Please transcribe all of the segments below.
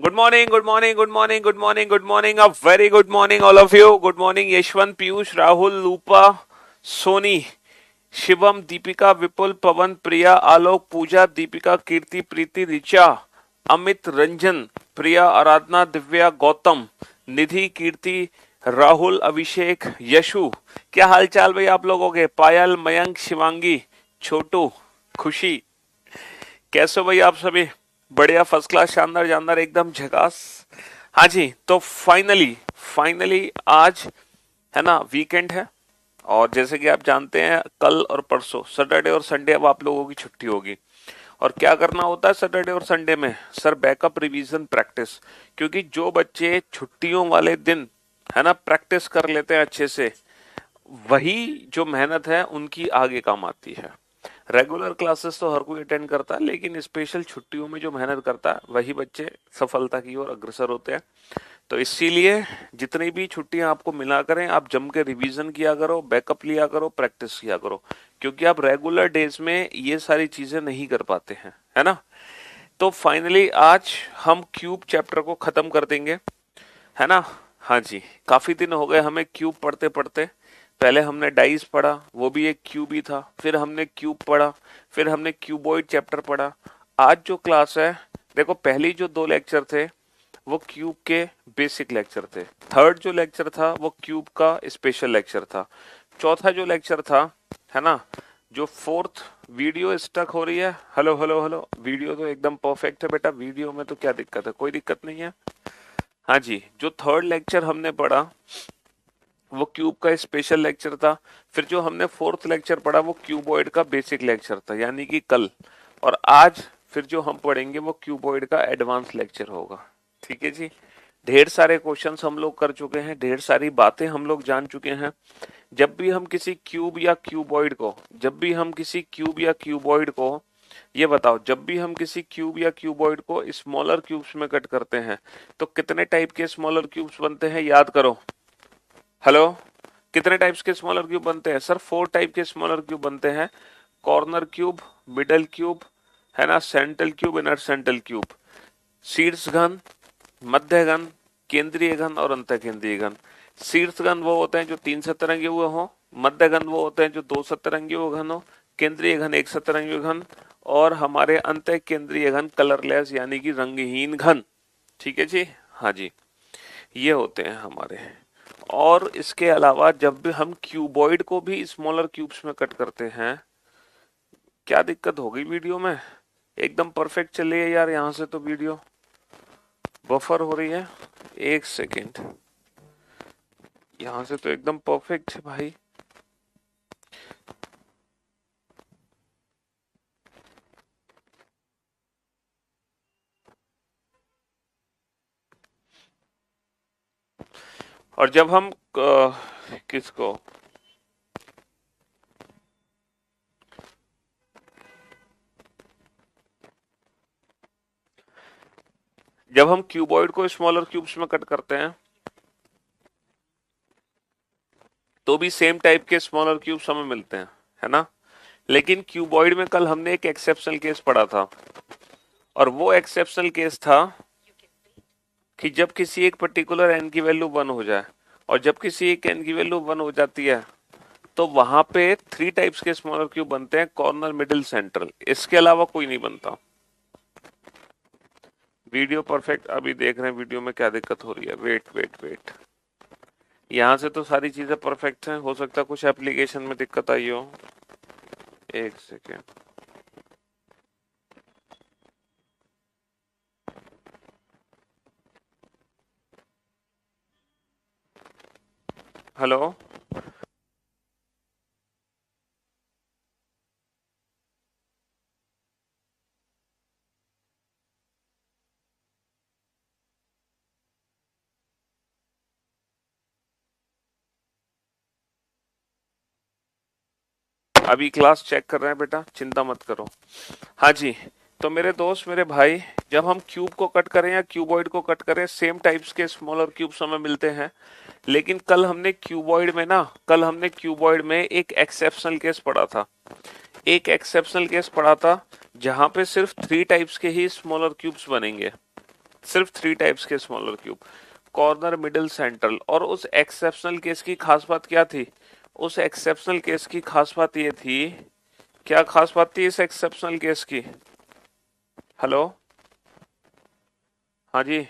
Good morning, good morning, good morning, good morning, good morning. A very good morning, all of you. Good morning, Yashwant, Piyush, Rahul, Lupa, Soni, Shivam, Deepika, विपुल, पवन, प्रिया, आलोक, पूजा, दीपिका, कीर्ति, प्रीति, ऋचा, अमित, रंजन, प्रिया, आराधना, दिव्या, गौतम, निधि, कीर्ति, राहुल, अभिषेक, यशु। क्या हाल चाल भाई आप लोगों के? पायल, मयंक, शिवांगी, छोटू, खुशी, कैसे हो भाई आप सभी? बढ़िया, फर्स्ट क्लास, शानदार जानदार, एकदम झकास। हाँ जी, तो फाइनली फाइनली आज है ना वीकेंड है। और जैसे कि आप जानते हैं कल और परसों सैटरडे और संडे अब आप लोगों की छुट्टी होगी। और क्या करना होता है सैटरडे और संडे में? Sir, backup revision practice. क्योंकि जो बच्चे छुट्टियों वाले दिन है ना प्रैक्टिस कर लेते हैं अच्छे से, वही जो मेहनत है उनकी आगे काम आती है। रेगुलर क्लासेस तो हर कोई अटेंड करता है, लेकिन स्पेशल छुट्टियों में जो मेहनत करता है वही बच्चे सफलता की ओर अग्रसर होते हैं। तो इसीलिए जितनी भी छुट्टियां आपको मिला करें, आप जम के रिवीजन किया करो, बैकअप लिया करो, प्रैक्टिस किया करो। क्योंकि आप रेगुलर डेज में ये सारी चीजें नहीं कर पाते हैं, है ना। तो फाइनली आज हम क्यूब चैप्टर को खत्म कर देंगे, है ना। हाँ जी, काफी दिन हो गए हमें क्यूब पढ़ते पढ़ते। पहले हमने डाइस पढ़ा, वो भी एक क्यूब ही था। फिर हमने क्यूब पढ़ा, फिर हमने क्यूबॉइड चैप्टर पढ़ा। आज जो क्लास है, देखो पहली जो 2 लेक्चर थे वो क्यूब के बेसिक लेक्चर थे। थर्ड जो लेक्चर था वो क्यूब का स्पेशल लेक्चर था। चौथा जो लेक्चर था, है ना, जो फोर्थ। वीडियो स्टक हो रही है? Hello hello hello. वीडियो तो एकदम परफेक्ट है बेटा, वीडियो में तो क्या दिक्कत है? कोई दिक्कत नहीं है। हाँ जी, जो थर्ड लेक्चर हमने पढ़ा वो क्यूब का स्पेशल लेक्चर था। फिर जो हमने फोर्थ लेक्चर पढ़ा वो क्यूबॉइड का बेसिक लेक्चर था, यानी कि कल। और आज फिर जो हम पढ़ेंगे वो क्यूबॉइड का एडवांस लेक्चर होगा। ठीक है जी। ढेर सारे क्वेश्चंस हम लोग कर चुके हैं, ढेर सारी बातें हम लोग जान चुके हैं। जब भी हम किसी क्यूब या क्यूबॉइड को जब भी हम किसी क्यूब या क्यूबॉइड को ये बताओ, जब भी हम किसी क्यूब या क्यूबॉइड को स्मॉलर क्यूब्स में कट करते हैं तो कितने टाइप के स्मॉलर क्यूब्स बनते हैं? याद करो। हेलो, कितने टाइप्स के स्मॉलर क्यूब बनते हैं? सर 4 टाइप के स्मॉलर क्यूब बनते हैं। कॉर्नर क्यूब, मिडल क्यूब, है ना, central cube, inner central cube, शीर्ष घन, मध्य घन, केंद्रीय घन और अंत केंद्रीय घन। शीर्ष घन वो होते हैं जो 3 सतरंगी हुए हो, मध्य घन वो होते हैं जो 2 सतरंगी हुए घन हो, केंद्रीय घन 1 सतरंगी घन, और हमारे अंत केंद्रीय घन कलरलेस यानी कि रंगहीन घन। ठीक है जी। हाँ जी, ये होते हैं हमारे। और इसके अलावा जब भी हम क्यूबॉइड को भी स्मॉलर क्यूब्स में कट करते हैं, क्या दिक्कत हो गई वीडियो में? एकदम परफेक्ट चल रही है यार, यहाँ से तो वीडियो बफर हो रही है। एक सेकेंड, यहाँ से तो एकदम परफेक्ट है भाई। और जब हम किसको जब हम क्यूबॉइड को स्मॉलर क्यूब्स में कट करते हैं तो भी सेम टाइप के स्मॉलर क्यूब्स हमें मिलते हैं, है ना। लेकिन क्यूबॉइड में कल हमने एक एक्सेप्शनल केस पढ़ा था, और वो एक्सेप्शनल केस था कि जब किसी एक पर्टिकुलर एन की वैल्यू 1 हो जाए, और जब किसी एक एन की वैल्यू 1 हो जाती है तो वहां पे 3 टाइप्स के स्मॉलर क्यूब बनते हैं, कॉर्नर, मिडिल, सेंट्रल। इसके अलावा कोई नहीं बनता। वीडियो परफेक्ट अभी देख रहे हैं, वीडियो में क्या दिक्कत हो रही है? वेट वेट वेट, यहाँ से तो सारी चीजें परफेक्ट हैं, हो सकता है कुछ एप्लीकेशन में दिक्कत आई हो। एक सेकेंड। हेलो, अभी क्लास चेक कर रहे हैं बेटा, चिंता मत करो। हाँ जी, तो मेरे दोस्त, मेरे भाई, जब हम क्यूब को कट करें या क्यूबॉइड को कट करें, सेम टाइप्स के स्मॉलर क्यूब्स हमें मिलते हैं। लेकिन कल हमने क्यूबॉइड में एक एक्सेप्शनल केस पढ़ा था। एक एक्सेप्शनल केस पढ़ा था जहां पे सिर्फ 3 टाइप्स के ही स्मॉलर क्यूब्स बनेंगे। सिर्फ 3 टाइप्स के smaller cube, corner, middle, central. और उस एक्सेप्शनल केस की खास बात क्या थी? उस एक्सेप्शनल केस की खास बात ये थी, क्या खास बात थी इस एक्सेप्शनल केस की? हेलो, हाँ जी,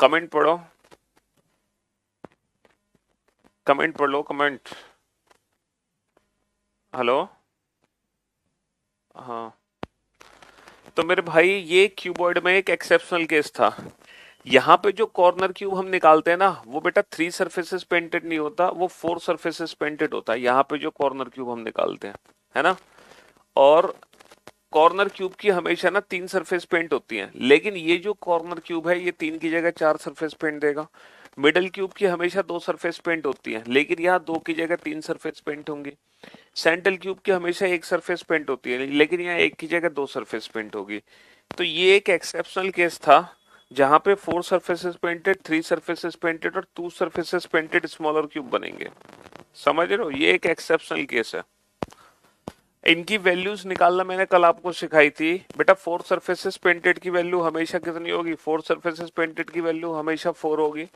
कमेंट पढ़ो, कमेंट पढ़ लो, कमेंट। हेलो, हाँ, तो मेरे भाई ये क्यूबॉइड में एक एक्सेप्शनल केस था। यहाँ पे जो कॉर्नर क्यूब हम निकालते हैं ना, वो बेटा 3 सरफेसेस पेंटेड नहीं होता, वो 4 सरफेसेस पेंटेड होता है। यहाँ पे जो कॉर्नर क्यूब हम निकालते हैं, है ना। और कॉर्नर क्यूब की हमेशा ना 3 सरफेस पेंट होती हैं, लेकिन ये जो कॉर्नर क्यूब है ये 3 की जगह 4 सरफेस पेंट देगा। मिडल क्यूब की हमेशा 2 सरफेस पेंट होती हैं, लेकिन यहाँ 2 की जगह 3 सरफेस पेंट होंगी। सेंट्रल क्यूब की हमेशा 1 सरफेस पेंट होती है, लेकिन यहाँ 1 की जगह 2 सरफेस पेंट होगी। तो ये एक एक्सेप्शनल केस था जहां पे 4 सरफेसेस पेंटेड, 3 सरफेसेस पेंटेड और 2 सरफेसेस पेंटेड स्मॉलर क्यूब बनेंगे। समझ रहे हो, ये एक एक्सेप्शनल केस है। इनकी वैल्यूज निकालना मैंने कल आपको सिखाई थी बेटा। 4 सरफेसेस पेंटेड की वैल्यू हमेशा कितनी होगी? 4 सरफेसेस पेंटेड की वैल्यू हमेशा 4 होगी।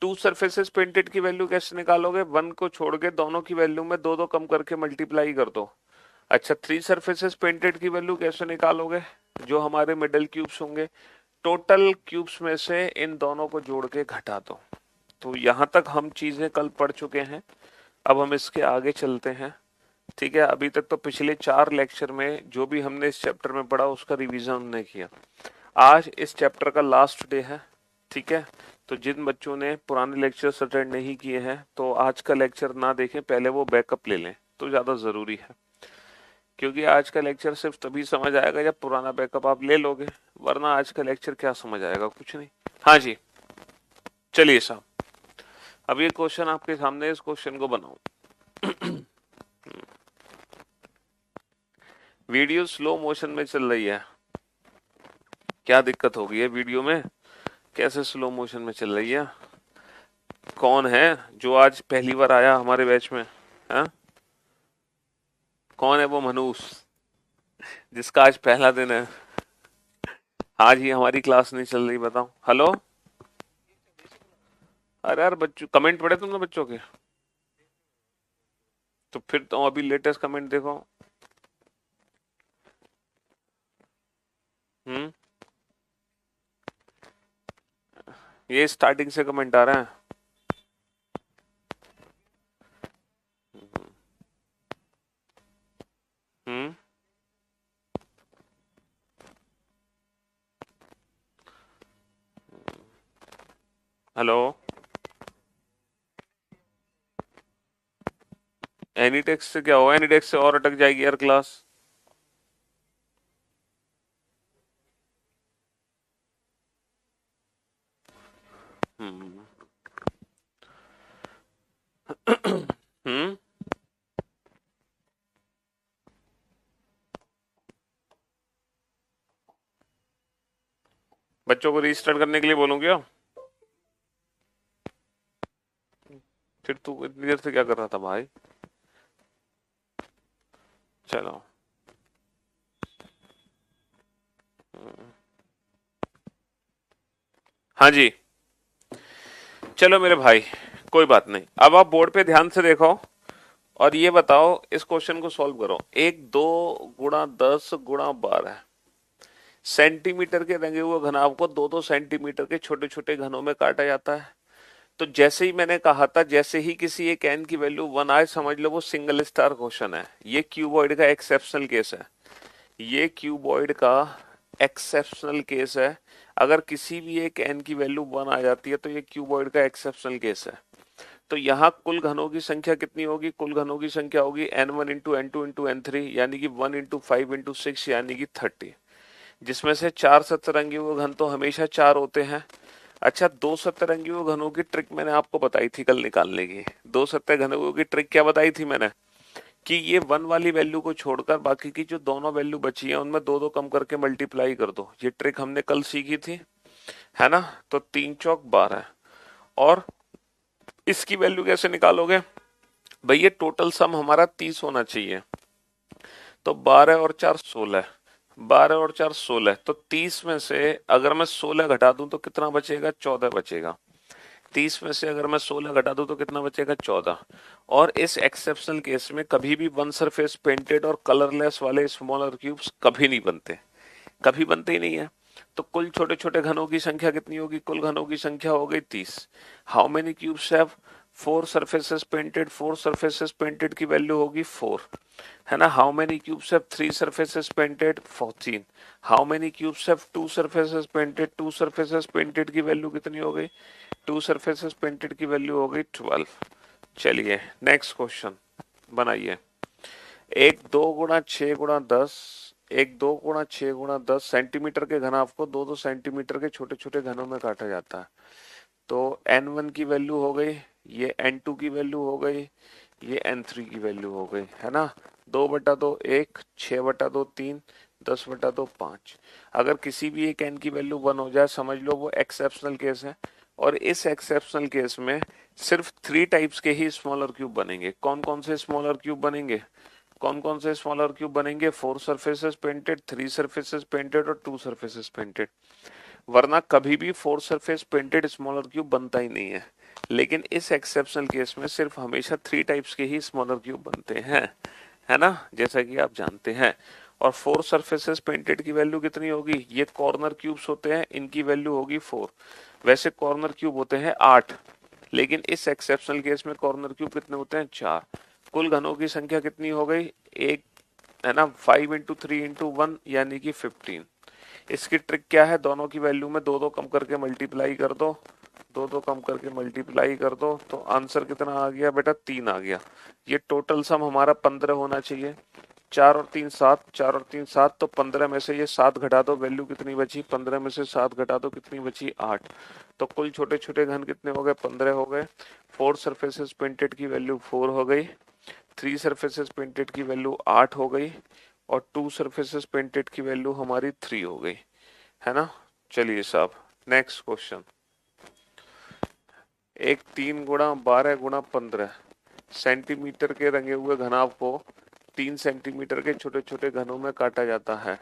2 सरफेसेस पेंटेड की वैल्यू कैसे निकालोगे? 1 को छोड़ के दोनों की वैल्यू में 2 2 कम करके मल्टीप्लाई कर दो। अच्छा, 3 सरफेसेस पेंटेड की वैल्यू कैसे निकालोगे? जो हमारे मिडल क्यूब्स होंगे, टोटल क्यूब्स में से इन दोनों को जोड़ के घटा दो। तो यहां तक हम चीजें कल पढ़ चुके हैं, अब हम इसके आगे चलते हैं। ठीक है, अभी तक तो पिछले 4 लेक्चर में जो भी हमने इस चैप्टर में पढ़ा उसका रिवीजन हमने किया। आज इस चैप्टर का लास्ट डे है। ठीक है, तो जिन बच्चों ने पुराने लेक्चर्स अटेंड नहीं किए हैं तो आज का लेक्चर ना देखें, पहले वो बैकअप ले लें तो ज्यादा जरूरी है। क्योंकि आज का लेक्चर सिर्फ तभी समझ आएगा जब पुराना बैकअप आप ले लोगे, वरना आज का लेक्चर क्या समझ आएगा, कुछ नहीं। हाँ जी, चलिए साहब, अब ये क्वेश्चन आपके सामने, इस क्वेश्चन को बनाओ। वीडियो स्लो मोशन में चल रही है, क्या दिक्कत हो गई है वीडियो में? कैसे स्लो मोशन में चल रही है? कौन है जो आज पहली बार आया हमारे बैच में? है कौन है वो मनूस जिसका आज पहला दिन है? आज ही हमारी क्लास नहीं चल रही, बताओ। हेलो, अरे यार बच्चों, कमेंट पढ़े तुमने बच्चों के? तो फिर तो अभी लेटेस्ट कमेंट देखो। हम्म, ये स्टार्टिंग से कमेंट आ रहा है। हम्म, हेलो, एनी टेक्स्ट से क्या होगा? एनी टेक्स्ट से और अटक जाएगी यार क्लास। हम्म, हम्म, बच्चों को रीस्टार्ट करने के लिए बोलूं क्या? फिर तू इतनी देर से क्या कर रहा था भाई? चलो, हाँ जी, चलो मेरे भाई, कोई बात नहीं। अब आप बोर्ड पे ध्यान से देखो और ये बताओ, इस क्वेश्चन को सॉल्व करो। 1 2 × 10 × 12 सेंटीमीटर के रंगे हुए घनाभ को 2 2 सेंटीमीटर के छोटे छोटे घनों में काटा जाता है। तो जैसे ही मैंने कहा था, जैसे ही किसी एक एन की वैल्यू 1 आए, समझ लो वो सिंगल स्टार क्वेश्चन है। ये क्यूबॉइड का एक्सेप्शनल केस है। ये क्यूबॉइड का एक्सेप्शनल केस है। अगर किसी भी एक एन की वैल्यू 1 आ जाती है तो ये क्यूबॉइड का एक्सेप्शनल केस है। तो यहाँ कुल घनों की संख्या कितनी होगी? कुल घनों की संख्या होगी n1 into n2 into n3, यानी कि 1 इंटू 5 इंटू 6, यानी कि 30। जिसमें से 4 सतरंगी हुए घन तो हमेशा 4 होते हैं। अच्छा, 2 सतरंगी हुए घनों की ट्रिक मैंने आपको बताई थी कल निकालने की। 2 सत्तर घनों की ट्रिक क्या बताई थी मैंने? कि ये 1 वाली वैल्यू को छोड़कर बाकी की जो दोनों वैल्यू बची है उनमें 2 2 कम करके मल्टीप्लाई कर दो। ये ट्रिक हमने कल सीखी थी, है ना। तो 3 चौक 12। और इसकी वैल्यू कैसे निकालोगे भैया? टोटल सम हमारा 30 होना चाहिए। तो 12 और 4 16। 12 और 4 16, तो 30 में से अगर मैं 16 घटा दूं तो कितना बचेगा? 14 बचेगा। 30 में से अगर मैं 16 घटा दूं तो कितना बचेगा? 14। और इस एक्सेप्शनल केस में कभी भी वन सरफेस पेंटेड और कलरलेस वाले स्मॉलर क्यूब्स कभी नहीं बनते, कभी बनते ही नहीं है। तो कुल छोटे छोटे घनों की संख्या कितनी होगी? कुल घनों की संख्या हो गई 30। How many cubes have 4 surfaces painted? 4 surfaces painted की वैल्यू होगी 4, है ना। How many cubes have 3 surfaces painted? 14। How many cubes have 2 surfaces painted? 2 surfaces painted की वैल्यू कितनी हो गई? 2 सरफेसेस पेंटेड की वैल्यू हो गई 12। चलिए नेक्स्ट क्वेश्चन बनाइए। एक 2 × 6 × 10, एक 2 × 6 × 10 सेंटीमीटर के घनाभ को दो दो सेंटीमीटर के छोटे छोटे घनों में काटा जाता है। तो n1 की वैल्यू हो गई, ये n2 की वैल्यू हो गई, ये n3 की वैल्यू हो गई, है ना। 2/2 1, 6/2 3, 10/2 5। अगर किसी भी एक n की वैल्यू 1 हो जाए समझ लो वो एक्सेप्शनल केस है। और इस एक्सेप्शनल केस में सिर्फ 3 टाइप्स के ही स्मॉलर क्यूब बनेंगे। कौन कौन से स्मॉलर क्यूब बनेंगे? कौन कौन से स्मॉलर क्यूब बनेंगे? 4 सरफेसेस पेंटेड, 3 सरफेसेस पेंटेड और 2 सरफेसेस पेंटेड। वरना कभी भी 4 सरफेस पेंटेड स्मॉलर क्यूब बनता ही नहीं है। लेकिन इस एक्सेप्शनल केस में सिर्फ हमेशा 3 टाइप्स के ही स्मॉलर क्यूब बनते हैं, है ना, जैसा कि आप जानते हैं। और 4 सरफेसेस पेंटेड की वैल्यू कितनी होगी? ये कॉर्नर क्यूब्स होते हैं, इनकी वैल्यू होगी 4। वैसे कॉर्नर क्यूब होते हैं 8, लेकिन इस एक्सेप्शनल केस में कॉर्नर क्यूब कितने होते हैं? 4। कुल घनों की संख्या कितनी हो गई? एक, है ना। 5 × 3 × 1 यानी कि 15। इसकी ट्रिक क्या है? दोनों की वैल्यू में दो दो कम करके मल्टीप्लाई कर दो, दो दो कम करके मल्टीप्लाई कर दो, तो आंसर कितना आ गया बेटा? 3 आ गया। ये टोटल सम हमारा 15 होना चाहिए। 4 और 3 7, 4 और 3 7, तो 15 में से ये 7 घटा दो, वैल्यू कितनी बची? 15 में से 7 घटा दो, कितनी बची? 8। तो कुल छोटे छोटे घन कितने हो गए? 15 हो गए। 4 सरफेसेस पेंटेड की वैल्यू 4 हो गई, 3 सरफेसेस पेंटेड की वैल्यू 8 हो गई, और 2 सरफेसेस पेंटेड की वैल्यू हमारी 3 हो गई, है ना। चलिए साहब नेक्स्ट क्वेश्चन। एक 3 × 12 × 15 सेंटीमीटर के रंगे हुए घनाभ को 3 सेंटीमीटर के छोटे छोटे घनों में काटा जाता है।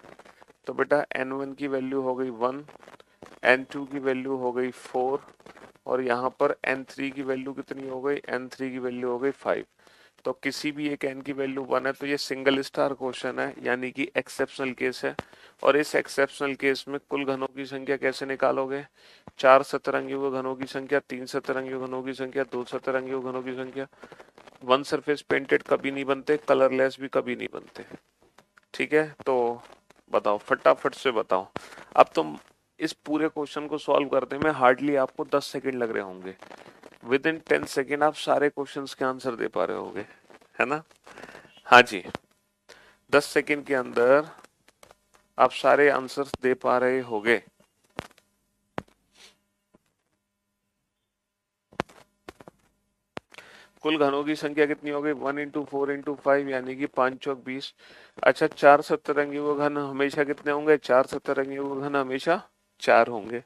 तो बेटा n1 की वैल्यू हो गई 1, n2 की वैल्यू हो गई 4, और यहाँ पर n3 की वैल्यू कितनी हो गई? n3 की वैल्यू हो गई 5। तो किसी भी एक n की वैल्यू 1 है तो ये सिंगल स्टार क्वेश्चन है, यानी कि एक्सेप्शनल केस है। और इस एक्सेप्शनल केस में कुल घनों की संख्या कैसे निकालोगे? 4 सतरंगी हुए घनों की संख्या, 3 सतरंगी हुए घनों की संख्या, 2 सतरंगी हुए घनों की संख्या। वन सरफेस पेंटेड कभी नहीं बनते, कलरलेस भी कभी नहीं बनते। ठीक है, तो बताओ फटाफट से बताओ। अब तुम इस पूरे क्वेश्चन को सॉल्व करने में हार्डली आपको 10 सेकंड लग रहे होंगे। विद इन 10 सेकंड आप सारे क्वेश्चंस के आंसर दे पा रहे होगे, है ना। हाँ जी, 10 सेकंड के अंदर आप सारे आंसर्स दे पा रहे होगे। कुल घनों की संख्या कितनी हो गई? 1 × 4 × 5 यानी कि 5 चौक 20। अच्छा, 4 सतरंगी वो घन हमेशा कितने होंगे? 4 सतरंगी वो घन हमेशा 4 होंगे।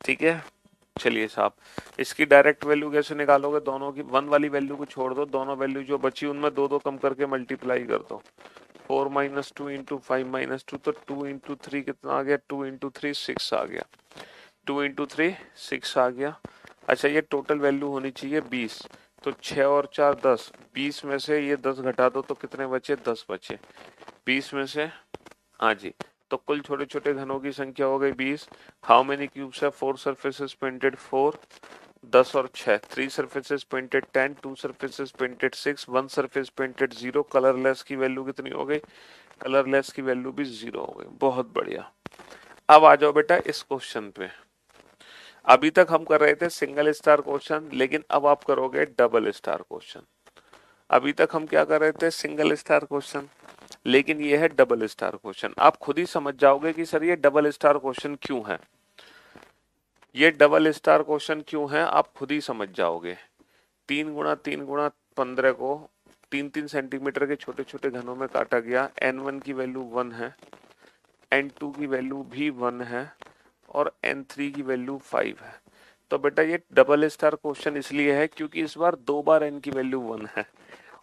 ठीक है, चलिए साहब इसकी डायरेक्ट वैल्यू कैसे निकालोगे? दोनों की 1 वाली वैल्यू को छोड़ दो, दोनों वैल्यू जो बची उनमें दो दो कम करके मल्टीप्लाई कर दो। 4 - 2 × 5 - 2, तो 2 × 3 कितना आ गया? 2 × 3 6 आ गया। 2 × 3 6 आ गया। अच्छा, ये टोटल वैल्यू होनी चाहिए 20। तो 6 और 4 10, 20 में से ये 10 घटा दो तो कितने बचे? 10 बचे। 20 में से, हाँ जी, तो कुल छोटे छोटे घनों की संख्या हो गई 20। हाउ मेनी क्यूब्स है? 4 सरफेसेस पेंटेड 4, 10 और 6, 3 surfaces painted 10, 2 surfaces painted 6, 1 surface painted 0। Colourless की वैल्यू कितनी हो गई? कलरलेस की वैल्यू भी 0 हो गई। बहुत बढ़िया। अब आ जाओ बेटा इस क्वेश्चन पे। अभी तक हम कर रहे थे सिंगल स्टार क्वेश्चन, लेकिन अब आप करोगे डबल स्टार क्वेश्चन। अभी तक हम क्या कर रहे थे? सिंगल स्टार क्वेश्चन, लेकिन ये है डबल स्टार क्वेश्चन। आप खुद ही समझ जाओगे कि सर ये डबल स्टार क्वेश्चन क्यों है। ये डबल स्टार क्वेश्चन क्यों है आप खुद ही समझ जाओगे। 3 × 3 × 15 को 3 3 सेंटीमीटर के छोटे छोटे घनों में काटा गया। n1 की वैल्यू 1 है, n2 की वैल्यू भी 1 है, और n3 की वैल्यू 5 है। तो बेटा ये डबल स्टार क्वेश्चन इसलिए है क्योंकि इस बार 2 बार n की वैल्यू 1 है,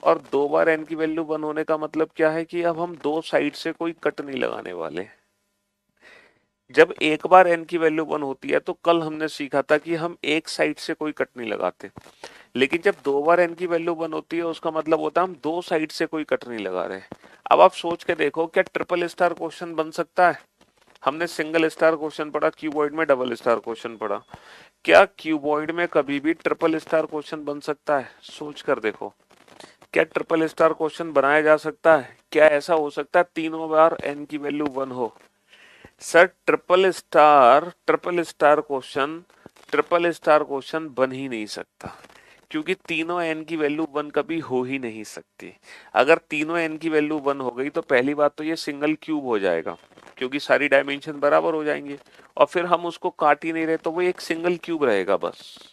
और 2 बार n की वैल्यू 1 होने का मतलब क्या है कि अब हम दो साइड से कोई कट नहीं लगाने वाले। जब एक बार n की वैल्यू 1 होती है तो कल हमने सीखा था कि हम एक साइड से कोई कट नहीं लगाते, लेकिन जब 2 बार n की वैल्यू 1 होती है उसका मतलब होता है हम दो साइड से कोई कट नहीं लगा रहे। अब आप सोच के देखो, क्या ट्रिपल स्टार क्वेश्चन बन सकता है? हमने सिंगल स्टार क्वेश्चन पढ़ा, क्यूबॉइड में डबल स्टार क्वेश्चन पढ़ा, क्या क्यूबॉइड में कभी भी ट्रिपल स्टार क्वेश्चन बन सकता है? सोच कर देखो, क्या ट्रिपल स्टार क्वेश्चन बनाया जा सकता है? क्या ऐसा हो सकता है तीनों बार n की वैल्यू 1 हो? सर ट्रिपल स्टार क्वेश्चन बन ही नहीं सकता, क्योंकि तीनों n की वैल्यू 1 कभी हो ही नहीं सकती। अगर तीनों n की वैल्यू 1 हो गई तो पहली बात तो ये सिंगल क्यूब हो जाएगा, क्योंकि सारी डायमेंशन बराबर हो जाएंगे, और फिर हम उसको काट ही नहीं रहे तो वो एक सिंगल क्यूब रहेगा बस।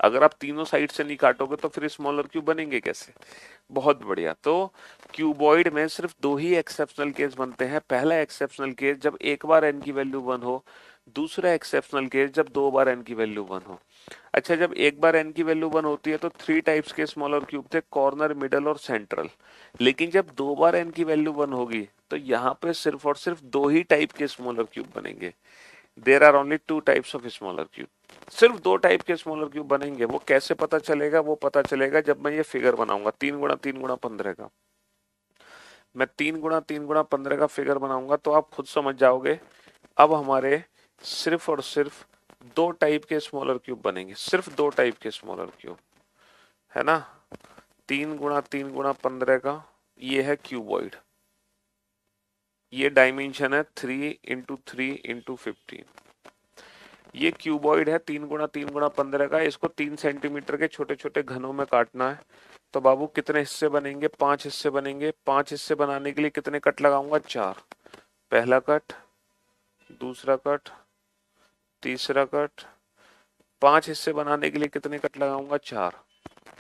अगर आप तीनों साइड से नहीं काटोगे तो फिर स्मॉलर क्यूब बनेंगे कैसे? बहुत बढ़िया। तो क्यूबॉइड में सिर्फ दो ही एक्सेप्शनल केस बनते हैं। पहला एक्सेप्शनल केस जब एक बार n की वैल्यू 1 हो, दूसरा एक्सेप्शनल केस जब दो बार n की वैल्यू 1 हो। अच्छा, जब एक बार n की वैल्यू 1 होती है तो थ्री टाइप्स के स्मॉलर क्यूब थे, कॉर्नर, मिडल और सेंट्रल। लेकिन जब दो बार n की वैल्यू 1 होगी तो यहाँ पे सिर्फ और सिर्फ दो ही टाइप के स्मॉलर क्यूब बनेंगे। There are only two types of smaller cube. सिर्फ दो टाइप के स्मॉलर क्यूब बनेंगे। वो कैसे पता चलेगा? वो पता चलेगा जब मैं ये फिगर बनाऊंगा 3 × 3 × 15 का। मैं 3 × 3 × 15 का फिगर बनाऊंगा तो आप खुद समझ जाओगे। अब हमारे सिर्फ और सिर्फ दो टाइप के स्मॉलर क्यूब बनेंगे, सिर्फ दो टाइप के स्मॉलर क्यूब, है ना। 3 × 3 × 15 का ये है क्यूबॉइड, ये डायमेंशन है 3 × 3 × 15। ये क्यूबॉइड है 3 × 3 × 15 का। इसको 3 सेंटीमीटर के छोटे छोटे घनों में काटना है। तो बाबू कितने हिस्से बनेंगे? 5 हिस्से बनेंगे। 5 हिस्से बनाने के लिए कितने कट लगाऊंगा? 4। पहला कट, दूसरा कट, तीसरा कट। 5 हिस्से बनाने के लिए कितने कट लगाऊंगा? 4।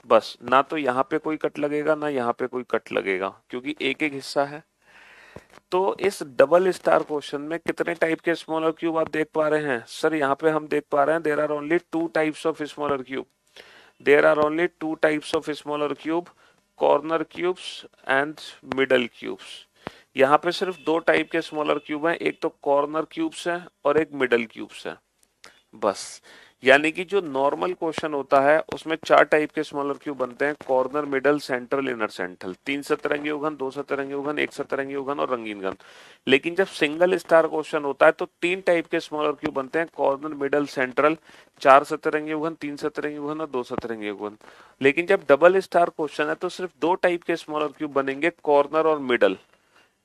बस, ना तो यहाँ पे कोई कट लगेगा ना यहाँ पे कोई कट लगेगा, क्योंकि एक एक हिस्सा है। तो इस डबल स्टार क्वेश्चन में कितने टाइप के स्मॉलर क्यूब आप देख पा रहे हैं? सर यहाँ पे हम देख पा रहे हैं there are only two types of smaller cube. There are only two types of smaller cube, corner cubes and middle cubes. यहाँ पे सिर्फ दो टाइप के स्मॉलर क्यूब हैं, एक तो कॉर्नर क्यूब्स हैं और एक मिडल क्यूब्स हैं, बस। यानी कि जो नॉर्मल क्वेश्चन होता है उसमें चार टाइप के स्मॉलर क्यूब बनते हैं, corner, middle, central, inner central. 3 सतरंगी उघन, 2 सतरंगी उघन, 1 सतरंगी उघन और रंगीन घन। लेकिन जब सिंगल स्टार क्वेश्चन होता है तो तीन टाइप के स्मॉलर क्यूब बनते हैं, कॉर्नर, मिडल, सेंट्रल। 4 सतरंगी उघन, 3 सतरंगी उघन और 2 सतरंगी उघन। लेकिन जब डबल स्टार क्वेश्चन है तो सिर्फ दो टाइप के स्मॉलर क्यूब बनेंगे, कॉर्नर और मिडल।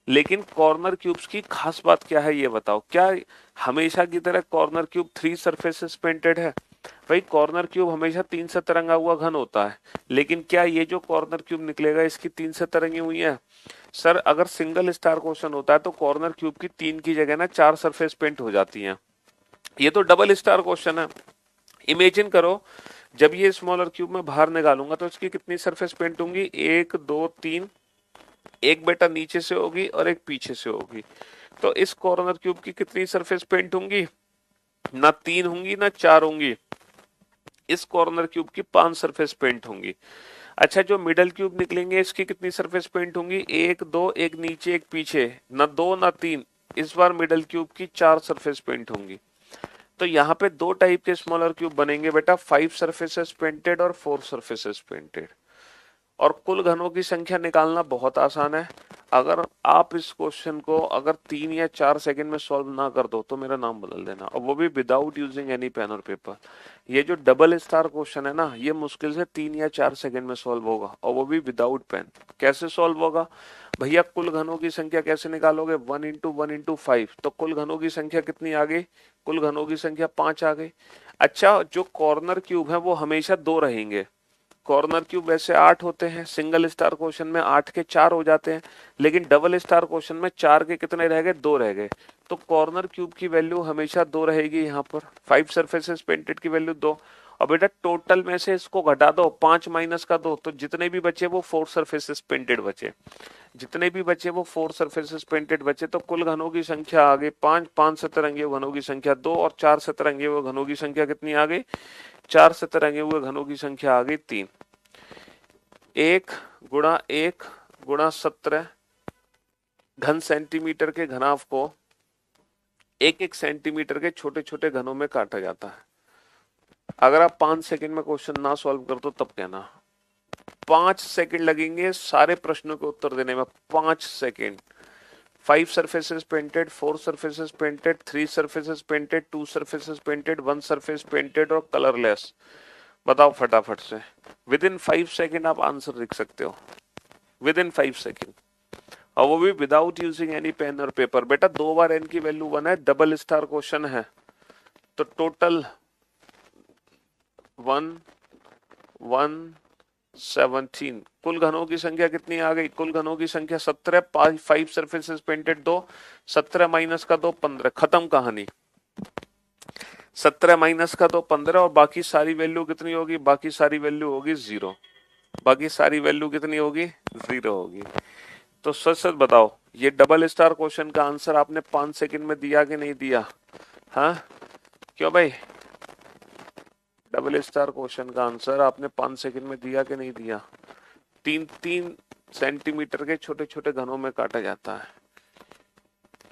लेकिन कॉर्नर क्यूब्स की खास बात क्या है ये बताओ? क्या हमेशा की तरह corner cube three surfaces painted है? भाई कॉर्नर क्यूब हमेशा तीन से तरंगा हुआ घन होता है, लेकिन क्या ये जो कॉर्नर क्यूब निकलेगा इसकी तीन से तरंगी हुई है? सर अगर सिंगल स्टार क्वेश्चन होता है तो कॉर्नर क्यूब की तीन की जगह ना चार सरफेस पेंट हो जाती हैं। ये तो डबल स्टार क्वेश्चन है। इमेजिन करो, जब ये स्मॉलर क्यूब में बाहर निकालूंगा तो इसकी कितनी सरफेस पेंट होंगी? 1 2 3। एक बेटा नीचे से होगी और एक पीछे से होगी। तो इस कॉर्नर क्यूब की कितनी सरफेस पेंट होंगी? ना 3 होंगी ना 4 होंगी। इस कॉर्नर क्यूब की 5 सरफेस पेंट होंगी। अच्छा, जो मिडल क्यूब निकलेंगे इसकी कितनी सरफेस पेंट होंगी? 1 2, एक नीचे एक पीछे, ना 2 ना 3। इस बार मिडल क्यूब की 4 सरफेस पेंट होंगी। तो यहाँ पे दो टाइप के स्मॉलर क्यूब बनेंगे बेटा, 5 सरफेसेस पेंटेड और 4 सरफेसेस पेंटेड। और कुल घनों की संख्या निकालना बहुत आसान है। अगर आप इस क्वेश्चन को अगर 3 या 4 सेकंड में सॉल्व ना कर दो तो मेरा नाम बदल देना, और वो भी विदाउट यूजिंग एनी पेन और पेपर। ये जो डबल स्टार क्वेश्चन है ना, ये मुश्किल से 3 या 4 सेकंड में सॉल्व होगा, और वो भी विदाउट पेन। कैसे सॉल्व होगा भैया? कुल घनों की संख्या कैसे निकालोगे? 1 × 1 × 5। तो कुल घनों की संख्या कितनी आ गई? कुल घनों की संख्या 5 आ गई। अच्छा, जो कॉर्नर क्यूब है वो हमेशा दो रहेंगे। कॉर्नर क्यूब वैसे 8 होते हैं, सिंगल स्टार क्वेश्चन में 8 के 4 हो जाते हैं, लेकिन डबल स्टार क्वेश्चन में 4 के कितने रह गए? 2 रह गए। तो कॉर्नर क्यूब की वैल्यू हमेशा 2 रहेगी। यहाँ पर 5 सरफेसेस पेंटेड की वैल्यू 2। और बेटा टोटल में से इसको घटा दो, 5 माइनस का 2, तो जितने भी बचे वो 4 सरफेसेस पेंटेड बचे। जितने भी बचे वो 4 सरफेसेस पेंटेड बचे। तो कुल घनों की संख्या आ गई 5। 5 सतरंगी घनों की संख्या 2 और 4 सतरंगी घनों की संख्या कितनी आ गई? 4 सतरंगी घनों की संख्या आ गई 3। 1 × 1 × 17 घन सेंटीमीटर के घनाभ को 1-1 सेंटीमीटर के छोटे छोटे घनों में काटा जाता है। अगर आप 5 सेकंड में क्वेश्चन ना सॉल्व कर दो तब कहना। 5 सेकंड लगेंगे सारे प्रश्नों के उत्तर देने में, 5 second. 5 surfaces painted, 4 surfaces painted, 3 surfaces painted, 2 surfaces painted, 1 surface painted और कलरलेस। बताओ फटाफट से, विद इन 5 सेकेंड आप आंसर लिख सकते हो, विद इन 5 सेकेंड, और वो भी विदाउट यूजिंग एनी पेन और पेपर। बेटा 2 बार n की वैल्यू 1 है, डबल स्टार क्वेश्चन है, तो टोटल 117। कुल घनों की संख्या कितनी आ गई? कुल घनों की संख्या 17। 5 सरफेसेस पेंटेड 2, 17 माइनस का 2 15, खत्म कहानी। 17 माइनस का 2 15, और बाकी सारी वैल्यू कितनी होगी? बाकी सारी वैल्यू होगी 0। बाकी सारी वैल्यू कितनी होगी? 0 होगी। तो सच सच बताओ, ये डबल स्टार क्वेश्चन का आंसर आपने 5 सेकंड में दिया कि नहीं दिया? हाँ क्यों भाई? डबल स्टार क्वेश्चन का आंसर आपने 5 सेकंड में दिया कि नहीं दिया? 3-3 सेंटीमीटर के छोटे छोटे घनों में काटा जाता है।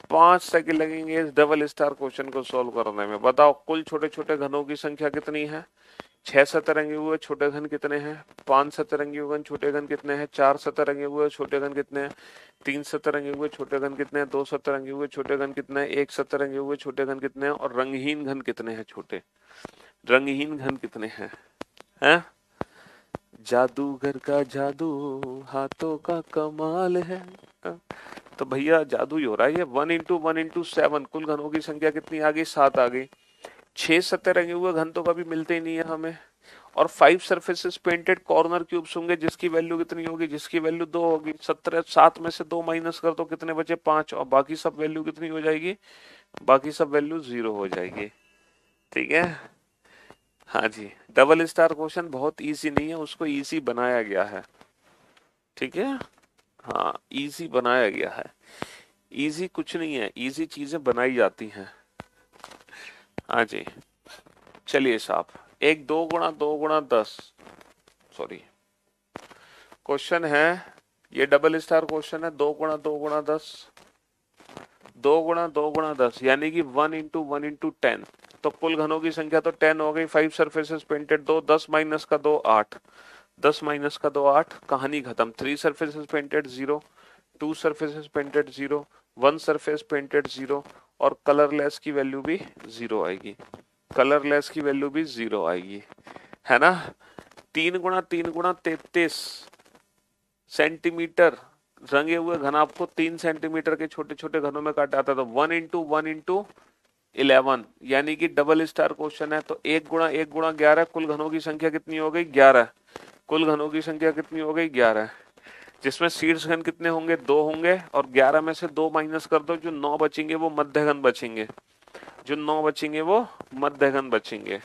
5 सेकंड लगेंगे इस डबल स्टार क्वेश्चन को सॉल्व करने में। बताओ कुल छोटे छोटे घनों की संख्या कितनी है? 6 सतरंगी हुए छोटे घन कितने हैं? 5 सतरंगी हुए छोटे घन कितने हैं? 4 सतरंगी हुए छोटे घन कितने हैं? 3 सतरंगी हुए छोटे घन कितने हैं? 2 सतरंगी हुए छोटे घन कितने हैं? 1 सतरंगी हुए छोटे घन कितने हैं? और रंगहीन घन कितने हैं? छोटे रंगहीन घन कितने हैं? हैं? जादूगर का जादू हाथों का कमाल है। तो भैया जादू ही हो रहा है ये। 1 × 1 × 7 कुल घनों की संख्या कितनी आ गई? 7 आ गई। 6 सतरंगी हुए घन तो कभी मिलते ही नहीं है हमें, और 5 सरफेसेस पेंटेड कॉर्नर क्यूब्स होंगे जिसकी वैल्यू कितनी होगी? जिसकी वैल्यू 2 होगी। 17 7 में से 2 माइनस कर दो, कितने बचे? 5, और बाकी सब वैल्यू कितनी हो जाएगी? बाकी सब वैल्यू 0 हो जाएगी। ठीक है, हाँ जी। डबल स्टार क्वेश्चन बहुत इजी नहीं है, उसको इजी बनाया गया है। ठीक है, हाँ इजी बनाया गया है। इजी कुछ नहीं है, इजी चीजें बनाई जाती हैं। हाँ जी, चलिए साहब, 1 2 × 2 × 10, सॉरी क्वेश्चन है ये डबल स्टार क्वेश्चन है। 2 × 2 × 10, 2 × 2 × 10 यानी कि 1 × 1 × 10। तो कुल घनों की संख्या तो 10 हो गई। 5 सरफेसेस पेंटेड 2, 10 माइनस का 2 8, 10 माइनस का 2 8, कहानी खत्म। 3 surfaces painted 0, 2 surfaces painted 0, 1 surface painted 0, और कलरलेस की वैल्यू भी 0 आएगी। कलरलेस की वैल्यू भी 0 आएगी, है ना। 3 × 3 × 33 सेंटीमीटर रंगे हुए घन आपको 3 सेंटीमीटर के छोटे छोटे घनों में काटा जाता था। 1 × 1 × 11 यानी कि डबल स्टार क्वेश्चन है। तो 1 × 1 × 11 कुल घनों की संख्या कितनी हो गई? 11। कुल घनों की संख्या कितनी हो गई? 11, जिसमें शीर्ष घन कितने होंगे? 2 होंगे, और 11 में से 2 माइनस कर दो, जो 9 बचेंगे वो मध्य घन बचेंगे। जो 9 बचेंगे वो मध्य घन बचेंगे।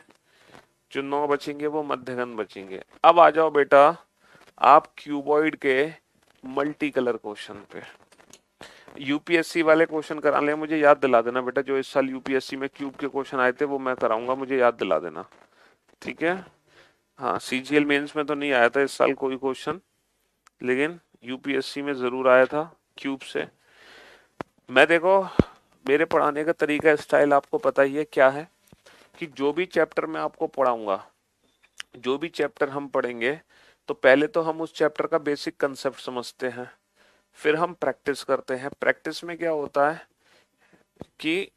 जो 9 बचेंगे वो मध्य घन बचेंगे। अब आ जाओ बेटा आप क्यूबॉइड के मल्टी कलर क्वेश्चन पे। यूपीएससी वाले क्वेश्चन करा ले, मुझे याद दिला देना बेटा। जो इस साल यूपीएससी में क्यूब के क्वेश्चन आए थे वो मैं कराऊंगा, मुझे याद दिला देना। ठीक है, हाँ सीजीएल मेंस में तो नहीं आया था इस साल कोई क्वेश्चन, लेकिन यूपीएससी में जरूर आया था क्यूब से। मैं देखो, मेरे पढ़ाने का तरीका स्टाइल आपको पता ही है क्या है, कि जो भी चैप्टर मैं आपको पढ़ाऊंगा, जो भी चैप्टर हम पढ़ेंगे, तो पहले तो हम उस चैप्टर का बेसिक कंसेप्ट समझते हैं, फिर हम प्रैक्टिस करते हैं। प्रैक्टिस में क्या होता है कि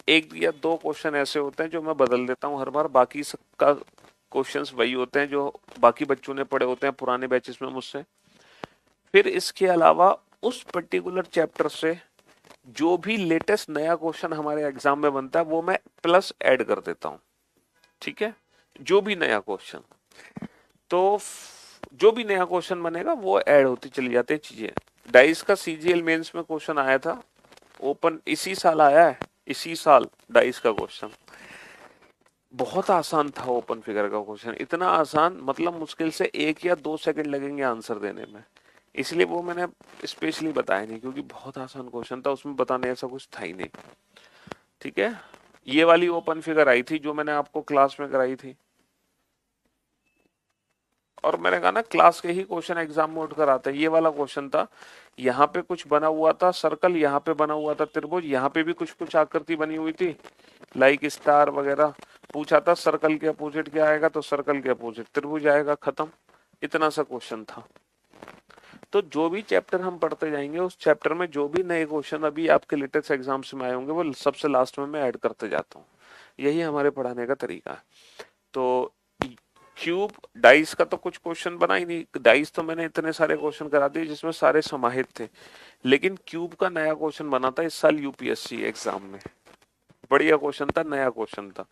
1 या 2 क्वेश्चन ऐसे होते हैं जो मैं बदल देता हूँ हर बार, बाकी सबका क्वेश्चंस वही होते हैं जो बाकी बच्चों ने पढ़े होते हैं पुराने बैचेस में मुझसे। फिर इसके अलावा उस पर्टिकुलर चैप्टर से जो भी लेटेस्ट नया क्वेश्चन हमारे एग्जाम में बनता है वो मैं प्लस ऐड कर देता हूँ। ठीक है, जो भी नया क्वेश्चन, तो जो भी नया क्वेश्चन बनेगा वो ऐड होती चली जाती है चीजें। डाइस का सीजीएल मेंस में क्वेश्चन आया था, ओपन इसी साल आया है, इसी साल डाइस का क्वेश्चन बहुत आसान था। ओपन फिगर का क्वेश्चन इतना आसान, मतलब मुश्किल से 1 या 2 सेकंड लगेंगे आंसर देने में, इसलिए वो मैंने स्पेशली बताया नहीं, क्योंकि बहुत आसान क्वेश्चन था, उसमें बताने ऐसा कुछ था ही नहीं। ठीक है, ये वाली ओपन फिगर आई थी जो मैंने आपको क्लास में कराई थी, और मैंने कहा ना क्लास के ही क्वेश्चन एग्जाम में उठकर आते हैं। ये वाला क्वेश्चन था, यहाँ पे कुछ बना हुआ था सर्कल, यहाँ पे बना हुआ था त्रिभुज, यहाँ पे भी कुछ कुछ आकृति बनी हुई थी लाइक स्टार वगैरह। पूछा था सर्कल के अपोजिट क्या आएगा, तो सर्कल के अपोजिट त्रिभुज आएगा, खत्म। इतना सा क्वेश्चन था। तो जो भी चैप्टर हम पढ़ते जाएंगे उस चैप्टर में जो भी नए क्वेश्चन अभी आपके लेटेस्ट एग्जाम्स में आए होंगे वो सबसे लास्ट में मैं ऐड करते जाता हूँ। यही हमारे पढ़ाने का तरीका है। तो क्यूब डाइस का तो कुछ क्वेश्चन बना ही नहीं, डाइस तो मैंने इतने सारे क्वेश्चन करा दिए जिसमें सारे समाहित थे, लेकिन क्यूब का नया क्वेश्चन बना था इस साल यूपीएससी एग्जाम में। बढ़िया क्वेश्चन था, नया क्वेश्चन था,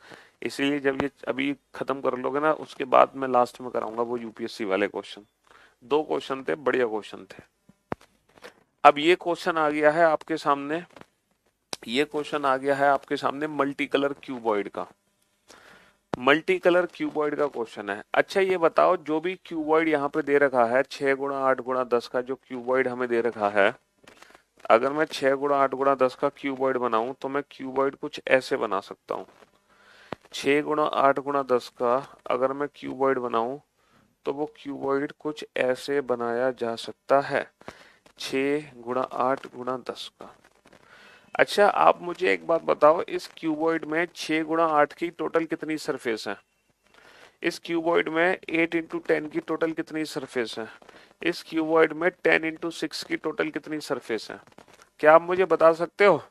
इसीलिए जब ये अभी खत्म कर लोगे ना उसके बाद मैं लास्ट में कराऊंगा वो यूपीएससी वाले क्वेश्चन। दो क्वेश्चन थे, बढ़िया क्वेश्चन थे। अब ये क्वेश्चन आ गया है आपके सामने, ये क्वेश्चन आ गया है आपके सामने मल्टी कलर क्यूबॉइड का। मल्टी कलर क्यूबॉइड का क्वेश्चन है। अच्छा ये बताओ, जो भी क्यूबॉइड यहाँ पे दे रखा है 6 गुणा 8 गुणा 10 का जो क्यूबॉइड हमें दे रखा है, अगर मैं 6 गुणा 8 गुणा 10 का क्यूबॉइड बनाऊं तो मैं क्यूबॉइड कुछ ऐसे बना सकता हूँ। 6 गुणा 8 गुणा 10 का अगर मैं क्यूबॉइड बनाऊं तो वो क्यूबॉइड कुछ ऐसे बनाया जा सकता है, 6 गुणा 8 गुणा 10 का। अच्छा आप मुझे एक बात बताओ, इस क्यूबॉइड में 6 गुणा 8 की टोटल कितनी सरफेस है? इस क्यूबॉइड में 8 इंटू 10 की टोटल कितनी सरफेस है? इस क्यूबॉइड में 10 इंटू 6 की टोटल कितनी सरफेस है? क्या आप मुझे बता सकते हो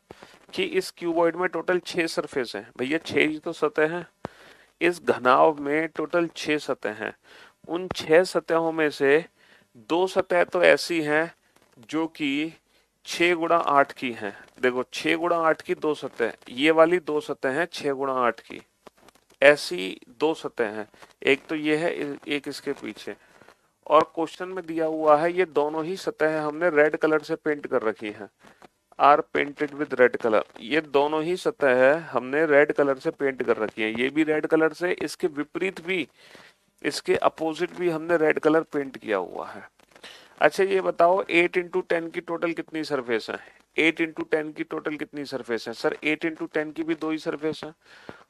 कि इस क्यूबॉइड में टोटल 6 सरफेस हैं? भैया 6 ही तो सतह हैं। इस घनाभ में टोटल 6 सतह हैं। उन 6 सतहों में से 2 सतह तो ऐसी हैं जो कि 6 गुणा 8 की हैं। देखो 6 गुणा 8 की 2 सतह, ये वाली 2 सतह हैं 6 गुणा 8 की, ऐसी 2 सतह हैं। एक तो ये है, एक इसके पीछे। और क्वेश्चन में दिया हुआ है ये दोनों ही सतह हमने रेड कलर से पेंट कर रखी है, are painted with red colour. ये दोनों ही सतह है हमने रेड कलर से पेंट कर रखी है, ये भी रेड कलर से, इसके विपरीत भी, इसके अपोजिट भी हमने रेड कलर पेंट किया हुआ है। अच्छा ये बताओ 8 इंटू 10 की टोटल कितनी सरफेस है? 8 इंटू 10 की टोटल कितनी सरफेस है? सर 8 इंटू 10 की भी 2 ही सरफेस है।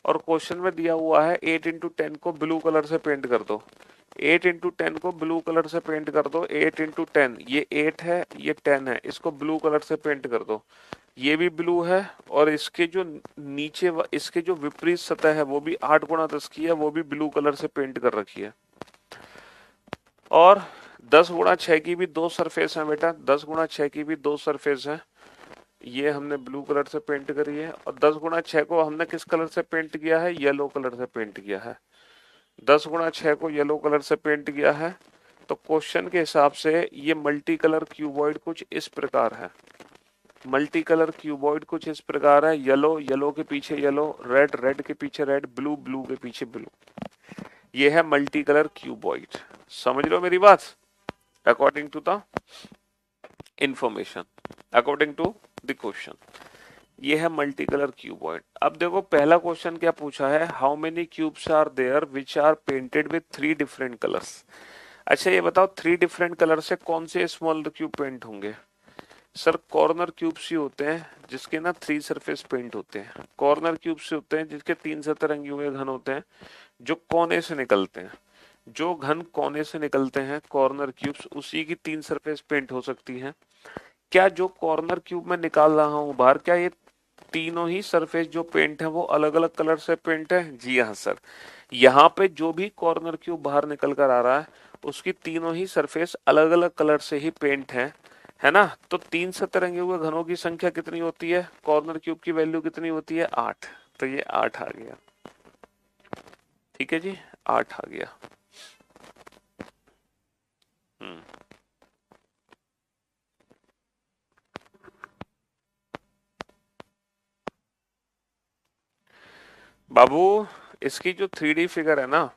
और क्वेश्चन में दिया हुआ है 8 इंटू 10 को ब्लू कलर से पेंट कर दो। 8 इंटू 10 को ब्लू कलर से पेंट कर दो। 8 इंटू 10, ये 8 है ये 10 है, इसको ब्लू कलर से पेंट कर दो। ये भी ब्लू है और इसके जो नीचे इसके जो विपरीत सतह है वो भी 8 गुणा 10 की है, वो भी ब्लू कलर से पेंट कर रखी है। और 10 गुणा 6 की भी 2 सरफेस है बेटा, 10 गुणा 6 की भी 2 सरफेस है, ये हमने ब्लू कलर से पेंट करी है। और 10 गुणा 6 को हमने किस कलर से पेंट किया है? येलो कलर से पेंट किया है। 10 गुणा 6 को येलो कलर से पेंट किया है। तो क्वेश्चन के हिसाब से ये मल्टी कलर क्यूबॉइड कुछ इस प्रकार है। मल्टी कलर क्यूबॉइड कुछ इस प्रकार है, येलो, येलो के पीछे येलो, रेड, रेड के पीछे रेड, ब्लू, ब्लू के पीछे ब्लू। ये है मल्टी कलर क्यूबॉइड। समझ लो मेरी बात? According to the information, according to the question, ये है मल्टी कलर क्यूबॉइड। अब देखो पहला क्वेश्चन क्या पूछा है, how many cubes are there which are painted with 3 different colours. अच्छा ये बताओ 3 डिफरेंट कलर से कौन से स्मॉल क्यूब पेंट होंगे? सर कॉर्नर क्यूब्स ही होते हैं जिसके ना 3 सरफेस पेंट होते हैं। कॉर्नर क्यूब्स होते हैं जिसके 3 सतरंगी हुए घन होते हैं जो कोने से निकलते हैं। जो घन कोने से निकलते हैं कॉर्नर क्यूब्स, उसी की 3 सरफेस पेंट हो सकती हैं। क्या जो कॉर्नर क्यूब में निकाल रहा हूं बाहर, क्या ये तीनों ही सरफेस जो पेंट है वो अलग अलग कलर से पेंट है? जी हाँ सर। यहाँ पे जो भी कॉर्नर क्यूब बाहर निकल कर आ रहा है उसकी तीनों ही सरफेस अलग अलग कलर से ही पेंट है ना? तो 3 सतरंगे हुए घनों की संख्या कितनी होती है? कॉर्नर क्यूब की वैल्यू कितनी होती है? 8। तो ये 8 आ गया। ठीक है जी, 8 आ गया। हम्म। बाबू इसकी जो 3D फिगर है ना,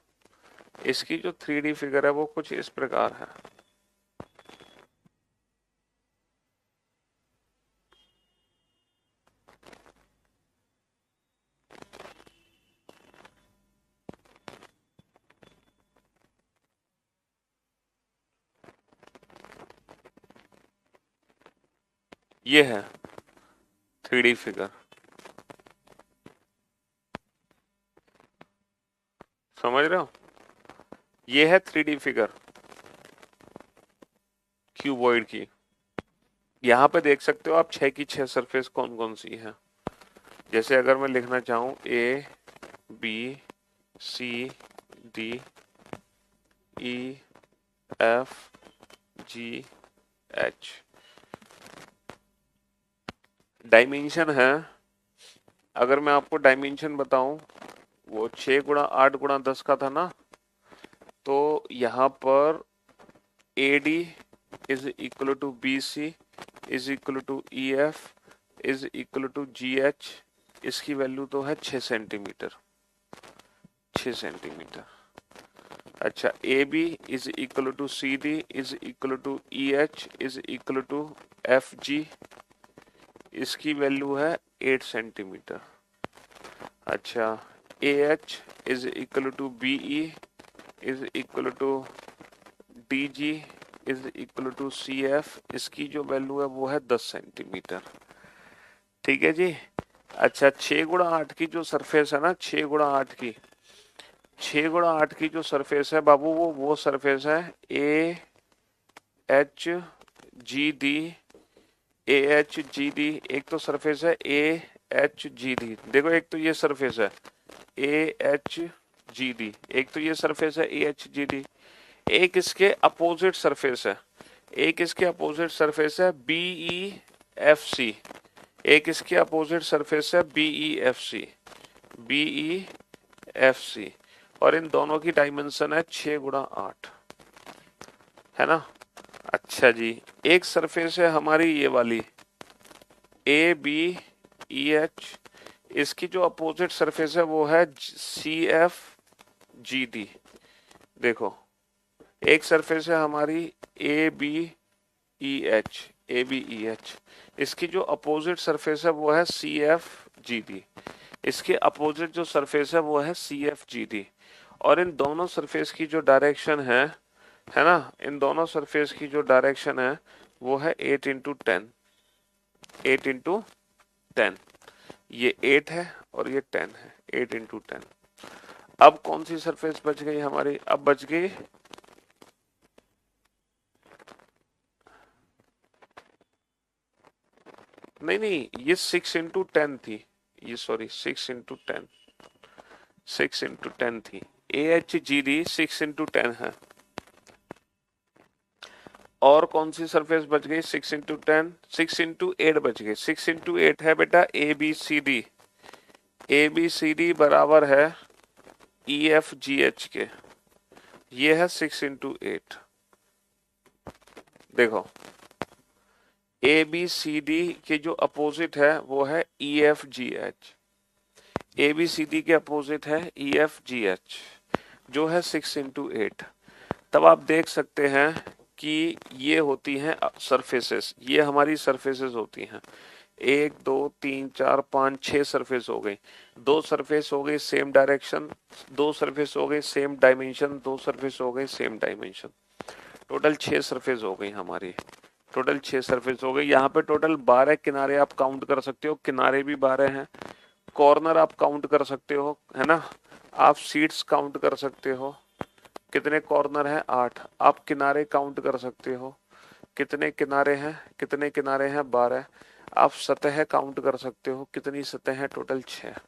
इसकी जो 3D फिगर है वो कुछ इस प्रकार है। ये है 3D फिगर, समझ रहे हो? ये है 3D फिगर। क्यूबॉइड की। यहाँ पे देख सकते हो आप 6 की 6 सरफेस कौन कौन सी है। जैसे अगर मैं लिखना चाहूँ A B C D E F G H, dimension है, अगर मैं आपको डायमेंशन बताऊं, वो 6 × 8 × 10 का था ना, तो यहाँ पर A D is equal to B C is equal to E F is equal to G H, इसकी वैल्यू तो है 6 सेंटीमीटर, 6 सेंटीमीटर। अच्छा, A B is equal to C D is equal to E H is equal to F G, इसकी value है 8 centimetre. अच्छा, A H is equal to B E is equal to D G is equal to C F, इसकी जो value है वो है 10 centimetre. ठीक है जी। अच्छा, 6 × 8 की जो सरफेस है ना, 6 × 8 की, 6 × 8 की जो सरफेस है बाबू, वो सरफेस है A H G D, A H G D. एक तो सरफेस है ए एच जी डी, देखो एक तो ये सरफेस है ए एच जी डी, एक तो ये सरफेस है ए एच जी डी। एक इसके अपोजिट सरफेस है, एक इसके अपोजिट सरफेस है बी ई एफ सी, एक इसके अपोजिट सरफेस है B E F C, B E F C, और इन दोनों की डायमेंशन है 6 × 8, है ना। अच्छा जी, एक सरफेस है हमारी ये वाली ए बी ई एच, इसकी जो अपोजिट सरफेस है वो है सी एफ जी डी। देखो, एक सरफेस है हमारी A B E H, A B E H, इसकी जो अपोजिट सरफेस है वो है सी एफ जी डी, इसके अपोजिट जो सरफेस है वो है सी एफ जी डी, और इन दोनों सरफेस की जो डायरेक्शन है ना, इन दोनों सरफेस की जो डायरेक्शन है वो है 8 × 10, 8 × 10, ये 8 है और ये 10 है, 8 × 10। अब कौन सी सरफेस बच गई हमारी, अब बच गई नहीं, ये 6 × 10 थी, ये सॉरी 6 × 10, 6 × 10 थी, ए एच जी डी 6 × 10 है। और कौन सी सरफेस बच गई 6 × 10, 6 × 8 बच गई, 6 × 8 है बेटा A B C D, A B C D बराबर है ई एफ जी एच के, ये है 6 × 8। देखो, ए बी सी डी के जो अपोजिट है वो है E F G H, A B C D के अपोजिट है ई एफ जी एच, जो है 6 × 8। तब आप देख सकते हैं कि ये होती हैं सरफेसेस, ये हमारी सरफेसेस होती हैं, 1 2 3 4 5 6 सरफेस हो गई, 2 सरफेस हो गई सेम डायरेक्शन, 2 सरफेस हो गई सेम डायमेंशन, 2 सरफेस हो गई सेम डायमेंशन, टोटल 6 सरफेस हो गई हमारी, टोटल 6 सरफेस हो गई। यहाँ पे टोटल 12 किनारे आप काउंट कर सकते हो, किनारे भी 12 हैं, कॉर्नर आप काउंट कर सकते हो, है ना, आप सीट्स काउंट कर सकते हो, कितने कॉर्नर हैं 8, आप किनारे काउंट कर सकते हो, कितने किनारे हैं, कितने किनारे हैं 12, आप सतह काउंट कर सकते हो, कितनी सतह है टोटल 6।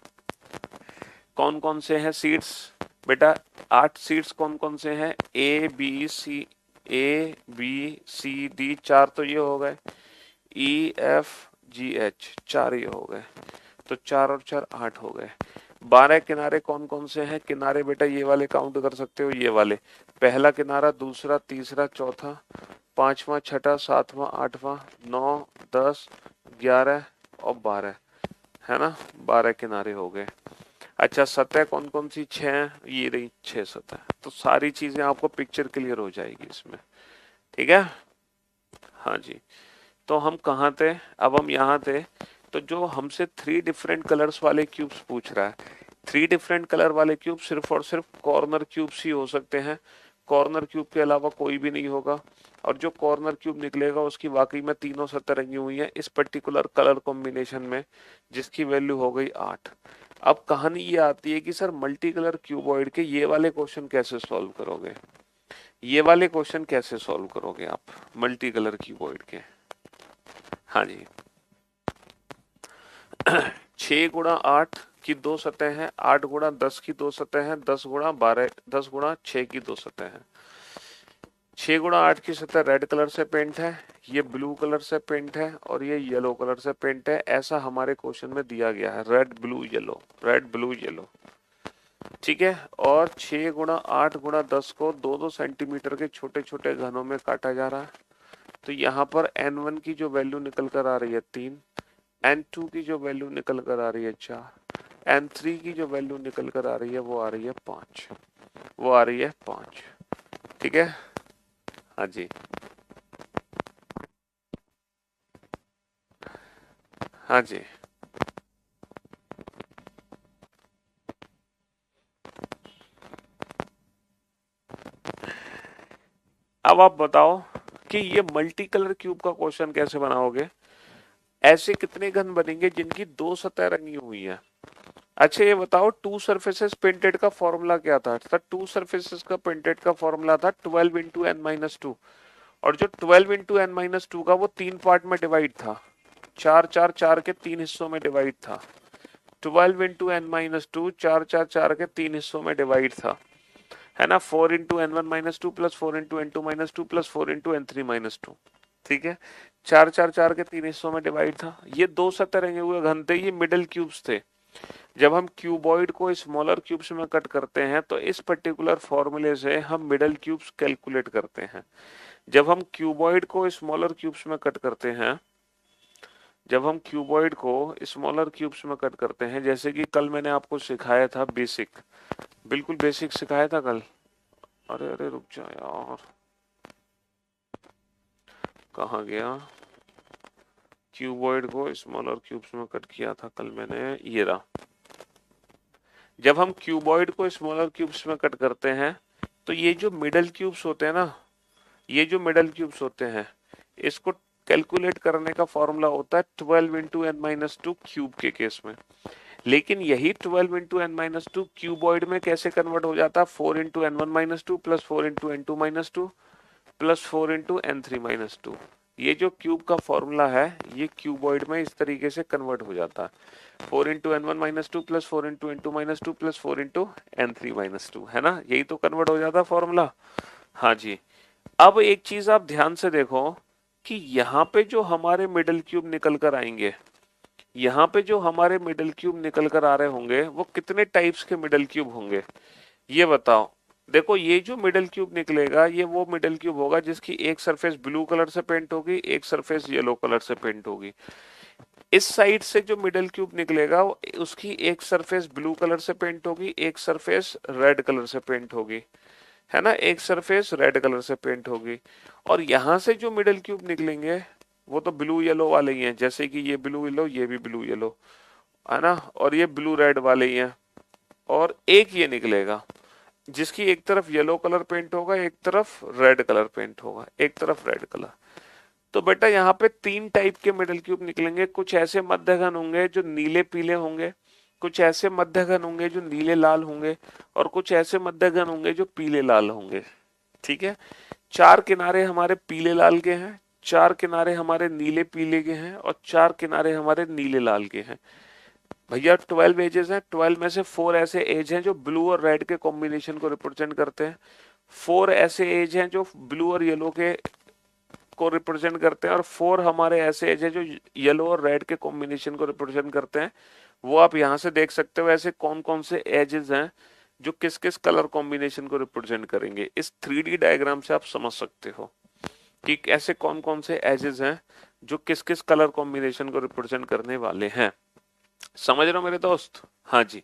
कौन कौन से हैं सीट्स बेटा, 8 सीट्स कौन कौन से हैं, ए बी सी डी 4 तो ये हो गए, ई एफ जी एच 4 ये हो गए, तो 4 और 4 8 हो गए। 12 किनारे कौन कौन से हैं, किनारे बेटा ये वाले काउंट कर सकते हो, ये वाले, पहला किनारा, दूसरा, तीसरा, चौथा, 5वां, 6वां, 7वां, 8वां, 9 10 11 और 12, है ना, 12 किनारे हो गए। अच्छा, सतह कौन कौन सी 6, ये रही 6 सतह, तो सारी चीजें आपको पिक्चर क्लियर हो जाएगी इसमें, ठीक है। हाँ जी, तो हम कहाँ थे, अब हम यहाँ थे। तो जो हमसे 3 डिफरेंट कलर्स वाले क्यूब्स पूछ रहा है, 3 डिफरेंट कलर वाले क्यूब सिर्फ और सिर्फ कॉर्नर क्यूब्स ही हो सकते हैं, कॉर्नर क्यूब के अलावा कोई भी नहीं होगा, और जो कॉर्नर क्यूब निकलेगा उसकी वाकई में तीनों सतह रंगी हुई है इस पर्टिकुलर कलर कॉम्बिनेशन में, जिसकी वैल्यू हो गई 8। अब कहानी ये आती है कि सर मल्टी कलर क्यूबॉइड के ये वाले क्वेश्चन कैसे सॉल्व करोगे। ये वाले क्वेश्चन कैसे सॉल्व करोगे आप मल्टी कलर क्यूबॉइड के? हाँ जी, 6 गुणा 8 की 2 सतह हैं, 8 गुणा 10 की 2 सतह हैं, 10 गुणा 12, 10 गुणा 6 की 2 सतह हैं। 6 गुणा 8 की सतह रेड कलर से पेंट है, ये ब्लू कलर से पेंट है और ये येलो कलर से पेंट है। ऐसा हमारे क्वेश्चन में दिया गया है, red blue yellow, red blue yellow. ठीक है, और 6 गुणा 8 गुणा 10 को 2-2 सेंटीमीटर के छोटे छोटे घनों में काटा जा रहा है। तो यहाँ पर n1 की जो वैल्यू निकल कर आ रही है 3, n2 की जो वैल्यू निकल कर आ रही है 4, n3 की जो वैल्यू निकल कर आ रही है वो आ रही है 5, वो आ रही है 5। ठीक है, हाँ जी, हाँ जी। अब आप बताओ कि ये मल्टी कलर क्यूब का क्वेश्चन कैसे बनाओगे? ऐसे कितने घन बनेंगे जिनकी 2 सतह रंगी हुई है? अच्छा ये बताओ, टू सरफेसेस पेंटेड का फॉर्मूला क्या था? टू सरफेसेस का पेंटेड का फॉर्मूला था 12 इंटू एन माइनस टू, और जो 12 इंटू एन माइनस टू का वो 3 पार्ट में डिवाइड था, 4 4 4 के 3 हिस्सों में डिवाइड था। 12 इंटू एन माइनस टू 4 4 4 के 3 हिस्सों में डिवाइड था, है ना। 4 into n1 minus two plus 4 into n2 minus two plus 4 into n3 minus two. ठीक है, 4 4 4 के 3 हिस्सों में डिवाइड था। ये 2 सतह रंगे हुए घन थे, ये मिडल क्यूब्स थे। जब हम क्यूबॉइड को स्मॉलर क्यूब्स में कट करते हैं तो इस पर्टिकुलर फॉर्मूले से हम मिडल क्यूब्स कैलकुलेट करते हैं। जब हम क्यूबॉइड को स्मॉलर क्यूब्स में कट करते हैं, जब हम क्यूबॉइड को स्मॉलर क्यूब्स में कट करते हैं, जैसे कि कल मैंने आपको सिखाया था बेसिक, बिल्कुल बेसिक सिखाया था कल। अरे अरे रुक जा यार, कहाँ गया? क्यूबॉइड को स्मॉलर क्यूब्स में कट किया था कल मैंने, ये रहा। जब हम क्यूबॉइड को स्मॉलर क्यूब्स में कट करते हैं तो ये जो मिडल क्यूब्स होते हैं ना, ये जो मिडल क्यूब्स होते हैं, इसको कैलकुलेट करने का फॉर्मूला होता है 12 into n minus two cube के केस में। लेकिन यही 12 into n minus two cuboid में कैसे कन्वर्ट हो जाता है? 4 into n one minus two plus 4 into n two minus two plus 4 into n three minus two. ये जो क्यूब का फॉर्मूला है ये क्यूबॉइड में इस तरीके से कन्वर्ट हो जाता है, 4 into n one minus two plus 4 into n two minus two plus 4 into n three minus two, है ना। यही तो कन्वर्ट हो जाता है फॉर्मूला। हाँ जी। अब एक चीज आप ध्यान से देखो कि यहाँ पे जो हमारे मिडल क्यूब निकल कर आएंगे, यहाँ पे जो हमारे मिडल क्यूब निकल कर आ रहे होंगे वो कितने टाइप्स के मिडल क्यूब होंगे ये बताओ। देखो ये जो मिडल क्यूब निकलेगा ये वो मिडल क्यूब होगा जिसकी एक सरफेस ब्लू कलर से पेंट होगी, एक सरफेस येलो कलर से पेंट होगी। इस साइड से जो मिडल क्यूब निकलेगा उसकी एक सरफेस ब्लू कलर से पेंट होगी, एक सरफेस रेड कलर से पेंट होगी, है ना, एक सरफेस रेड कलर से पेंट होगी। और यहां से जो मिडल क्यूब निकलेंगे वो तो ब्लू येलो वाले ही हैं, जैसे कि ये ब्लू येलो, ये भी ब्लू येलो, है ना, और ये ब्लू रेड वाले ही हैं। और एक ये निकलेगा जिसकी एक तरफ येलो कलर पेंट होगा, एक तरफ रेड कलर पेंट होगा, एक तरफ रेड कलर। तो बेटा यहाँ पे 3 टाइप के मिडल क्यूब निकलेंगे। कुछ ऐसे मध्यघन होंगे जो नीले पीले होंगे, कुछ ऐसे मध्यघन होंगे जो नीले लाल होंगे, और कुछ ऐसे मध्यघन होंगे जो पीले लाल होंगे। ठीक है, 4 किनारे हमारे पीले लाल के हैं, 4 किनारे हमारे नीले पीले के हैं, और 4 किनारे हमारे नीले लाल के हैं। भैया 12 एजेस हैं, 12 में से 4 ऐसे एज हैं जो ब्लू और रेड के कॉम्बिनेशन को रिप्रेजेंट करते हैं, 4 ऐसे एज हैं जो ब्लू और येलो के को रिप्रेजेंट करते हैं, और 4 हमारे ऐसे एज हैं जो येलो और रेड के कॉम्बिनेशन को रिप्रेजेंट करते हैं। वो आप यहां से देख सकते हो ऐसे कौन कौन से एजेस हैं जो किस किस कलर कॉम्बिनेशन को रिप्रेजेंट करेंगे। इस 3D डायग्राम से आप समझ सकते हो कि ऐसे कौन कौन से एजेस हैं जो किस किस कलर कॉम्बिनेशन को रिप्रेजेंट करने वाले हैं। समझ रहे हो मेरे दोस्त? हाँ जी।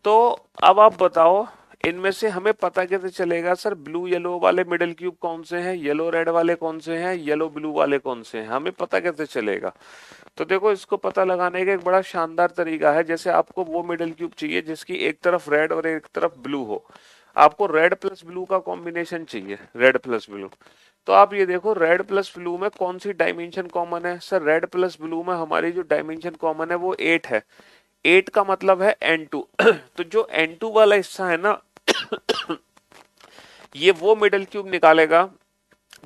तो अब आप बताओ इनमें से हमें पता कैसे चलेगा सर ब्लू येलो वाले मिडल क्यूब कौन से हैं, येलो रेड वाले कौन से हैं, येलो ब्लू वाले कौन से हैं, हमें पता कैसे चलेगा? तो देखो इसको पता लगाने का एक बड़ा शानदार तरीका है। जैसे आपको वो मिडल क्यूब चाहिए जिसकी एक तरफ रेड और एक तरफ ब्लू हो, आपको रेड प्लस ब्लू का कॉम्बिनेशन चाहिए, रेड प्लस ब्लू। तो आप ये देखो रेड प्लस ब्लू में कौन सी डायमेंशन कॉमन है? सर रेड प्लस ब्लू में हमारी जो डायमेंशन कॉमन है वो 8 है। 8 का मतलब है N2 तो जो N2 वाला हिस्सा है ना ये वो मिडल क्यूब निकालेगा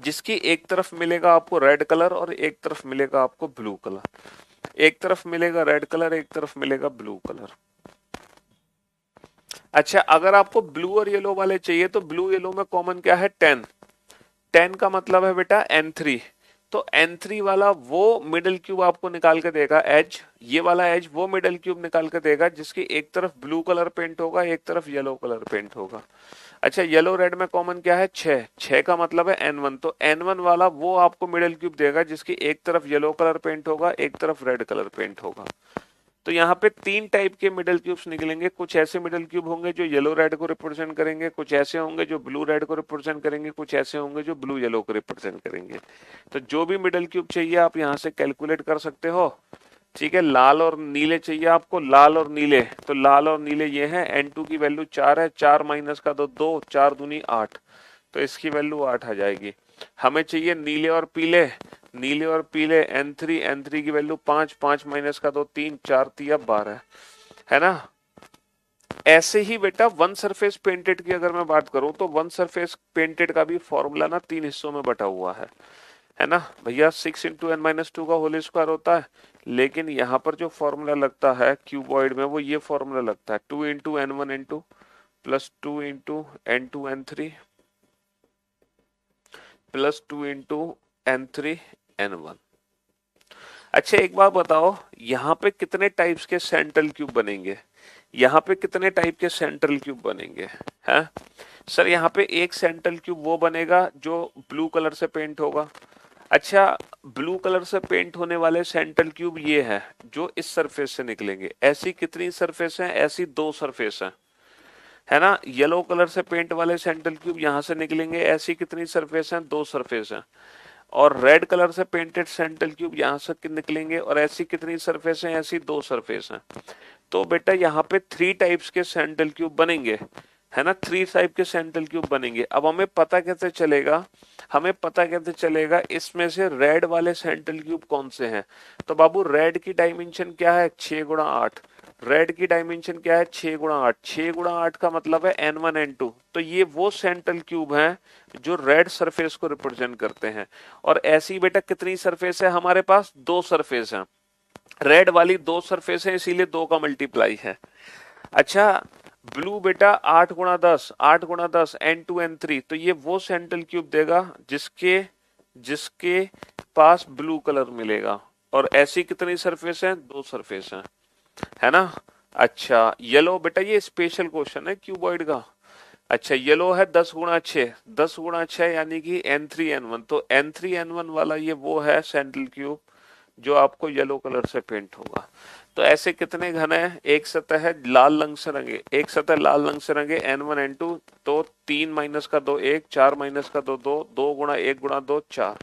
जिसकी एक तरफ मिलेगा आपको रेड कलर और एक तरफ मिलेगा आपको ब्लू कलर। एक तरफ मिलेगा रेड कलर, एक तरफ मिलेगा ब्लू कलर। अच्छा, अगर आपको ब्लू और येलो वाले चाहिए तो ब्लू येलो में कॉमन क्या है? 10। 10 का मतलब है बेटा N3। तो N3 वाला वो मिडिल क्यूब आपको निकाल के देगा एज, ये वाला एज वो मिडिल क्यूब निकाल के देगा जिसकी एक तरफ ब्लू कलर पेंट होगा, एक तरफ येलो कलर पेंट होगा। अच्छा, येलो रेड में कॉमन क्या है? 6। 6 का मतलब है N1। तो N1 वाला वो आपको मिडिल क्यूब देगा जिसकी एक तरफ येलो कलर पेंट होगा, एक तरफ रेड कलर पेंट होगा। तो यहाँ पे 3 टाइप के मिडल क्यूब्स निकलेंगे। कुछ ऐसे मिडल क्यूब होंगे जो येलो रेड को रिप्रेजेंट करेंगे, कुछ ऐसे होंगे जो ब्लू रेड को रिप्रेजेंट करेंगे, कुछ ऐसे होंगे जो ब्लू येलो को रिप्रेजेंट करेंगे। तो जो भी मिडल क्यूब चाहिए आप यहाँ से कैलकुलेट कर सकते हो। ठीक है, लाल और नीले चाहिए आपको, लाल और नीले, तो लाल और नीले ये हैं। N2 की वैल्यू 4 है, 4 माइनस का 2, 4 दूनी 8, तो इसकी वैल्यू 8 आ जाएगी। हमें चाहिए नीले और पीले, नीले और पीले N3, N3 की वैल्यू 5, 5 माइनस का 2, 3, 4 तिया 12, है ना। ऐसे ही बेटा वन सरफेस पेंटेड की अगर मैं बात करूं तो वन सरफेस पेंटेड का भी फॉर्मूला ना 3 हिस्सों में बटा हुआ है ना भैया। 6 इंटू एन माइनस टू का होल स्क्वायर होता है, लेकिन यहाँ पर जो फॉर्मूला लगता है क्यूबॉइड में वो ये फॉर्मूला लगता है 2 into N1 N2 plus 2 into N2 N3 plus 2 into N3 N1। अच्छा, एक बात बताओ, यहाँ पे कितने टाइप्स के सेंट्रल क्यूब बनेंगे? यहाँ पे कितने टाइप के सेंट्रल क्यूब बनेंगे? हैं सर, यहाँ पे एक सेंट्रल क्यूब वो बनेगा जो ब्लू कलर से पेंट होगा। अच्छा, ब्लू कलर से पेंट होने वाले सेंट्रल क्यूब ये है जो इस सरफेस से निकलेंगे। ऐसी कितनी सरफेस हैं? ऐसी 2 सरफेस हैं, है ना। येलो कलर से पेंट वाले सेंट्रल क्यूब यहाँ से निकलेंगे। ऐसी कितनी सरफेस हैं? 2 सरफेस हैं। और रेड कलर से पेंटेड सेंट्रल क्यूब यहाँ से निकलेंगे, और ऐसी कितनी सरफेस हैं? ऐसी 2 सरफेस हैं। तो बेटा यहाँ पे 3 टाइप्स के सेंट्रल क्यूब बनेंगे, है ना। 3 टाइप के सेंट्रल क्यूब बनेंगे। अब हमें पता कैसे चलेगा? हमें पता कैसे चलेगा इसमें से रेड वाले सेंट्रल क्यूब कौन से हैं? तो बाबू, रेड की डायमेंशन क्या है? 6 गुणा 8। रेड की डायमेंशन क्या है? 6 गुणा 8। 6 गुणा 8 का मतलब है N1 N2। तो ये वो सेंट्रल क्यूब हैं जो रेड सरफेस को रिप्रेजेंट करते हैं। और ऐसी बेटा कितनी सरफेस है हमारे पास? 2 सरफेस हैं। रेड वाली 2 सरफेस है, इसीलिए 2 का मल्टीप्लाई है। अच्छा, ब्लू बेटा 8 गुणा 10, 8 गुणा 10 N2 N3। तो ये वो सेंट्रल क्यूब देगा जिसके जिसके पास ब्लू कलर मिलेगा। और ऐसी कितनी सरफेस है? 2 सरफेस है ना। अच्छा, येलो बेटा ये स्पेशल क्वेश्चन है क्यूबॉइड का। अच्छा, येलो है 10 गुणा 6, 10 गुणा 6 यानी कि N3 N1। तो N3 N1 वाला ये वो है सेंट्रल क्यूब जो आपको येलो कलर से पेंट होगा। तो ऐसे कितने घन है? एक सतह है लाल रंग से रंगे, एक सतह लाल रंग से रंगे N1 N2। तो 3 माइनस का 2 1, 4 माइनस का 2 2, 2 गुणा 1 गुणा 2 4।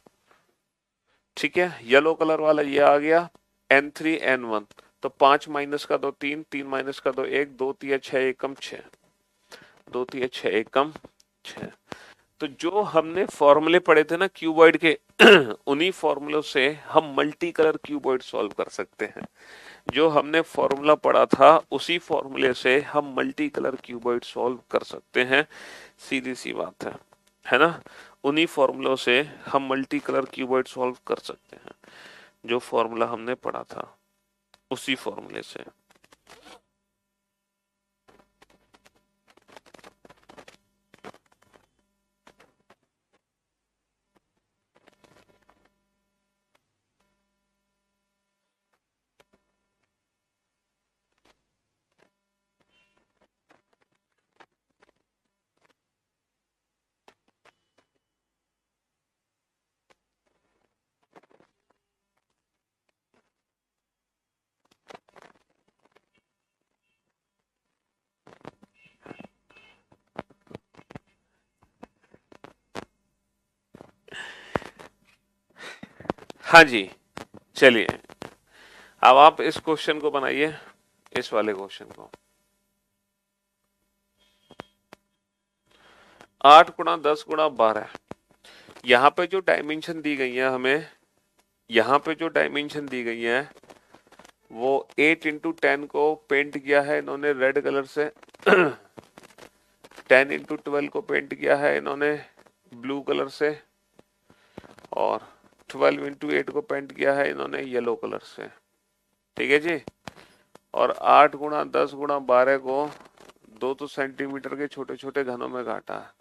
ठीक है, येलो कलर वाला ये आ गया N3 N1। तो 5 माइनस का 2 3, 3 माइनस का 2 1, 2 तिया 6 एकम 6, 2 तिया 6 एकम 6। तो जो हमने फॉर्मूले पढ़े थे ना क्यूबॉइड के उन्हीं फॉर्मूलों से हम मल्टी कलर क्यूबॉइड सॉल्व कर सकते हैं। जो हमने फॉर्मूला पढ़ा था उसी फॉर्मूले से हम मल्टी कलर क्यूबॉइड सॉल्व कर सकते हैं। सीधी सी बात है ना। उन्हीं फॉर्मूलों से हम मल्टी कलर क्यूबॉइड सॉल्व कर सकते हैं। जो फॉर्मूला हमने पढ़ा था उसी फॉर्मूले से। हाँ जी, चलिए अब आप इस क्वेश्चन को बनाइए, इस वाले क्वेश्चन को। 8 गुणा 10 गुणा 12। यहाँ पे जो डायमेंशन दी गई है हमें, यहाँ पे जो डायमेंशन दी गई है वो 8 इंटू 10 को पेंट किया है इन्होंने रेड कलर से 10 into 12 को पेंट किया है इन्होंने ब्लू कलर से, और 12 into 8 को पेंट किया है इन्होंने येलो कलर से। ठीक है जी। और 8 गुणा 10 गुणा 12 को 2 सेंटीमीटर के छोटे छोटे घनों में काटा है।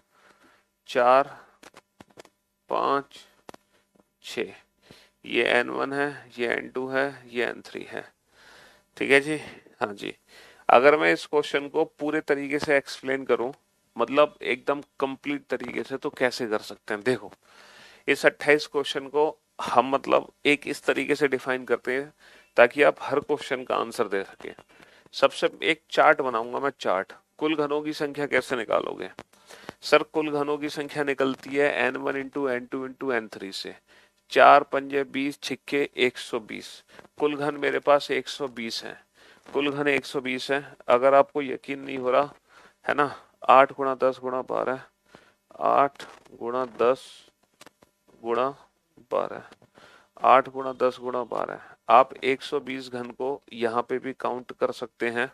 4, 5, 6। ये N1 है, ये N2 है, ये N3 है। ठीक है जी। हाँ जी। अगर मैं इस क्वेश्चन को पूरे तरीके से एक्सप्लेन करूं, मतलब एकदम कंप्लीट तरीके से, तो कैसे कर सकते हैं? देखो, इस 28 क्वेश्चन को हम मतलब एक इस तरीके से डिफाइन करते हैं ताकि आप हर क्वेश्चन का आंसर दे सके। सबसे एक चार्ट बनाऊंगा मैं, चार्ट। कुल घनों की संख्या कैसे निकालोगे? सर, कुल घनों की संख्या निकलती है N1 into N2 into N3 से। 4 पंजे 20 छिक्के 120। कुल घन मेरे पास 120 है। कुल घन 120 है। अगर आपको यकीन नहीं हो रहा है ना, 8 गुणा 10 गुणा 12, 8 गुणा 10 गुणा 12, 8 गुणा 10 गुणा 12। आप 120 घन को यहाँ पे भी काउंट कर सकते हैं।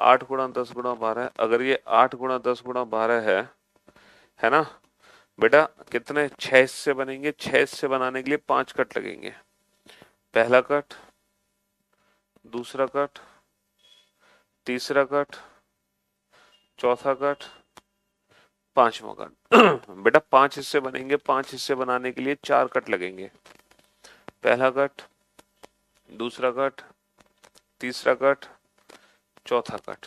8 गुणा 10 गुणा 12, अगर ये 8 गुणा 10 गुणा 12 है ना बेटा, कितने 6 हिस्से बनेंगे? 6 हिस्से बनाने के लिए 5 कट लगेंगे। पहला कट, दूसरा कट, तीसरा कट, चौथा कट, पांचवा कट। बेटा 5 हिस्से बनेंगे, 5 हिस्से बनाने के लिए 4 कट लगेंगे। पहला कट, दूसरा कट, तीसरा कट, चौथा कट।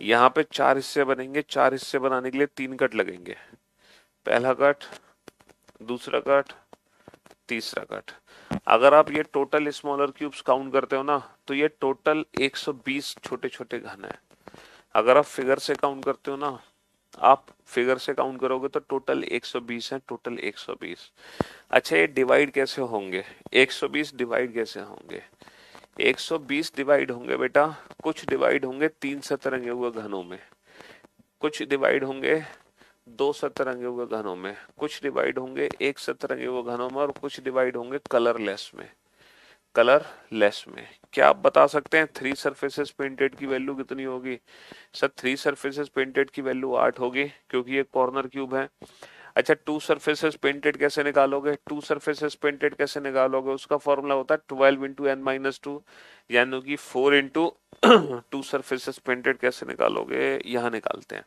यहाँ पे 4 हिस्से बनेंगे, 4 हिस्से बनाने के लिए 3 कट लगेंगे। पहला कट, दूसरा कट, तीसरा कट। अगर आप ये टोटल स्मॉलर क्यूब्स काउंट करते हो ना, तो ये टोटल 120 छोटे छोटे घन है। अगर आप फिगर से काउंट करते हो ना, आप फिगर से काउंट करोगे तो टोटल 120 है, टोटल 120। अच्छा, ये डिवाइड कैसे होंगे? 120 डिवाइड कैसे होंगे? 120 डिवाइड होंगे बेटा, कुछ डिवाइड होंगे 3 सतरंगे हुए घनों में, कुछ डिवाइड होंगे 2 सतरंगे हुए घनों में, कुछ डिवाइड होंगे 1 सतरंगे हुए घनों में, और कुछ डिवाइड होंगे कलरलेस में। कलरलेस में क्या आप बता सकते हैं 3 सरफेसेस पेंटेड की वैल्यू कितनी होगी? सर, 3 सरफेसेस पेंटेड की वैल्यू 8 होगी, क्योंकि ये कॉर्नर क्यूब है। अच्छा, 2 सरफेसेस पेंटेड कैसे निकालोगे? 2 सरफेसेस पेंटेड कैसे निकालोगे? उसका फॉर्मूला होता है 12 इंटू n-2, यानी कि 4 इंटू 2 सरफेसेस पेंटेड। कैसे निकालोगे? यहाँ निकालते हैं।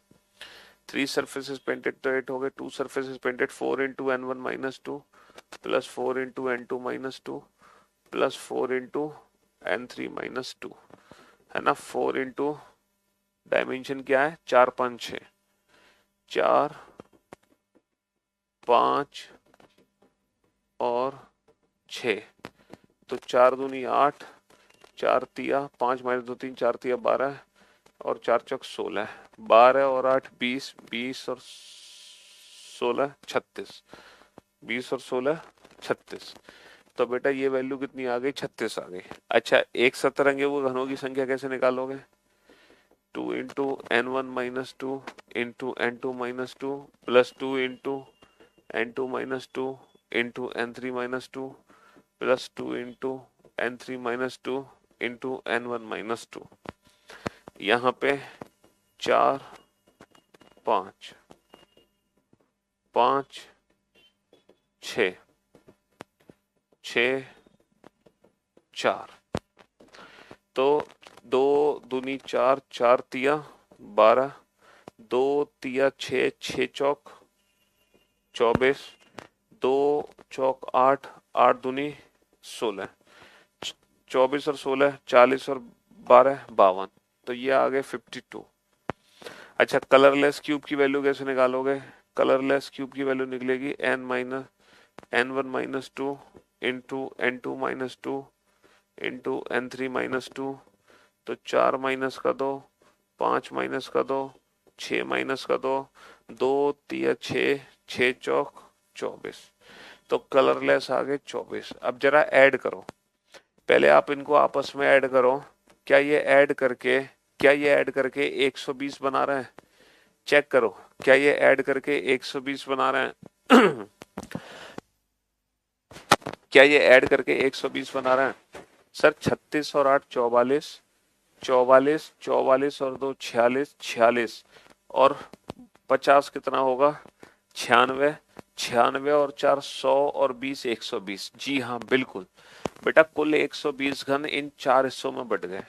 3 सरफेसेस पेंटेड तो 8 हो गए, 2 surfaces painted 4 into n1-2 plus 4 into n2-2 plus 4 into n3-2, है ना। 4 इंटू डायमेंशन क्या है? 4 5 6, 4 5 और 6, तो 4 दूनी 8, 4 तिया 5 -2 3, 4 तिया 12 और 4 चौक 16, 12 और 8 20, 20 और 16 36, 20 और 16 36। तो बेटा ये वैल्यू कितनी आ गई? 36 आ गई। अच्छा, एक सतरंगे वो घनों की संख्या कैसे निकालोगे? 2 into n1-2 into n2-2 plus 2 into n2-2 into n3-2 plus 2 into n3-2 into n1-2। यहाँ पे 4 5 5 6 6 4, तो 2 दूनी 4, 4 तिया 12, 2 तिया 6, 6 चौक 24, 2 चौक 8, 8 दूनी 16, 24 और 16 40 और 12 52, तो ये आ गए 52। अच्छा, कलरलेस क्यूब की वैल्यू कैसे निकालोगे? कलरलेस क्यूब की वैल्यू निकलेगी n1-2 into n2-2 into n3-2, तो 4 माइनस का 2, 5 माइनस का 2, 6 माइनस का 2, 2 तिया 6, 6 चौक 24, तो कलरलेस आ गए 24। अब जरा ऐड करो, पहले आप इनको आपस में ऐड करो। क्या ये ऐड करके 120 बना रहे हैं? चेक करो, क्या ये ऐड करके 120 बना रहे हैं? क्या ये ऐड करके 120 बना रहे हैं? सर, 36 और 8 44, 44, 44 और 2 46, 46, और 50 कितना होगा, 96। 96 और 4 100 और 20 120। जी हाँ बिल्कुल बेटा, कुल 120 घन इन चार हिस्सों में बट गए।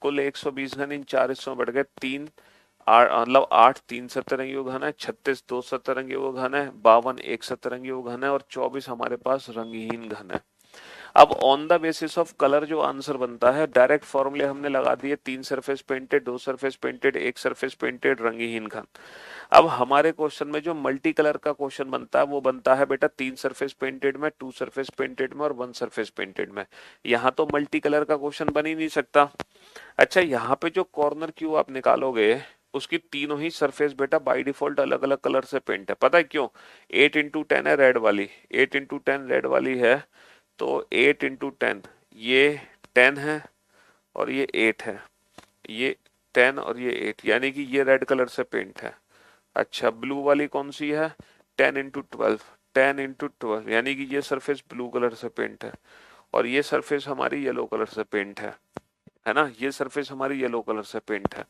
कुल 120 घन इन चार हिस्सों में बट गए। तीन मतलब 8 3 सतरंगी वो घन है, 36 2 सतरंगी वो घन है, 52 1 सतरंगी वो घन है और 24 हमारे पास रंगहीन घन है। अब on the basis of colour जो आंसर बनता है, डायरेक्ट फॉर्मूले हमने लगा दिए, 3 surface painted, 2 surface painted, 1 surface painted, रंगहीन घन। अब हमारे क्वेश्चन में जो मल्टी कलर का क्वेश्चन बनता है वो बनता है बेटा 3 सरफेस पेंटेड में, 2 सरफेस पेंटेड में और 1 सरफेस पेंटेड में। यहाँ तो मल्टी कलर का क्वेश्चन बन ही नहीं सकता। अच्छा, यहाँ पे जो कॉर्नर क्यू आप निकालोगे उसकी तीनों ही सरफेस बेटा बाय डिफॉल्ट अलग अलग कलर से पेंट है। पता है क्यों? 8x10 है रेड वाली, 8x10 रेड वाली है, तो 8x10 ये 10 है और ये 8 है, ये 10 और ये 8, यानी कि ये रेड कलर से पेंट है। अच्छा, ब्लू वाली कौन सी है? 10x12, 10x12 यानी कि ये सरफेस ब्लू कलर से पेंट है और ये सरफेस हमारी येलो कलर से पेंट है ना, ये सरफेस हमारी येलो कलर से पेंट है।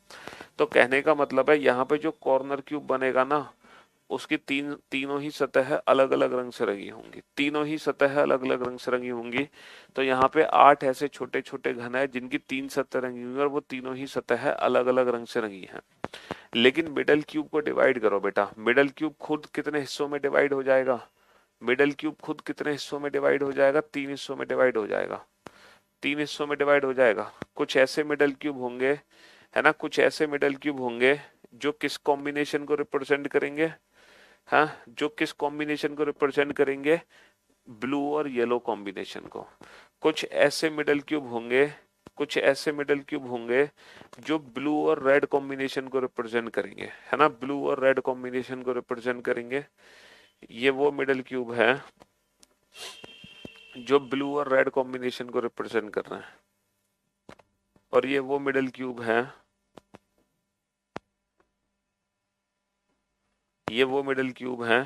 तो कहने का मतलब है यहाँ पे जो कॉर्नर क्यूब बनेगा ना, उसकी तीनों ही सतह अलग अलग रंग से रंगी होंगी, तीनों ही सतह अलग अलग रंग से रंगी होंगी। तो यहाँ पे 8 ऐसे छोटे छोटे घन है जिनकी 3 सतह रंगी हुई और वो तीनों ही सतह अलग अलग रंग से रंगी हैं। लेकिन मिडल क्यूब को डिवाइड करो बेटा, मिडल क्यूब खुद कितने हिस्सों में डिवाइड हो जाएगा? मिडल क्यूब खुद कितने हिस्सों में डिवाइड हो जाएगा? 3 हिस्सों में डिवाइड हो जाएगा। 3 हिस्सों में डिवाइड हो जाएगा। कुछ ऐसे मिडल क्यूब होंगे, है ना, कुछ ऐसे मिडल क्यूब होंगे जो किस कॉम्बिनेशन को रिप्रेजेंट करेंगे? हाँ, जो किस कॉम्बिनेशन को रिप्रेजेंट करेंगे? ब्लू और येलो कॉम्बिनेशन को। कुछ ऐसे मिडल क्यूब होंगे, कुछ ऐसे मिडल क्यूब होंगे जो ब्लू और रेड कॉम्बिनेशन को रिप्रेजेंट करेंगे, है ना, ब्लू और रेड कॉम्बिनेशन को रिप्रेजेंट करेंगे। ये वो मिडल क्यूब है जो ब्लू और रेड कॉम्बिनेशन को रिप्रेजेंट कर रहे हैं, और ये वो मिडल क्यूब है, ये वो मिडल क्यूब है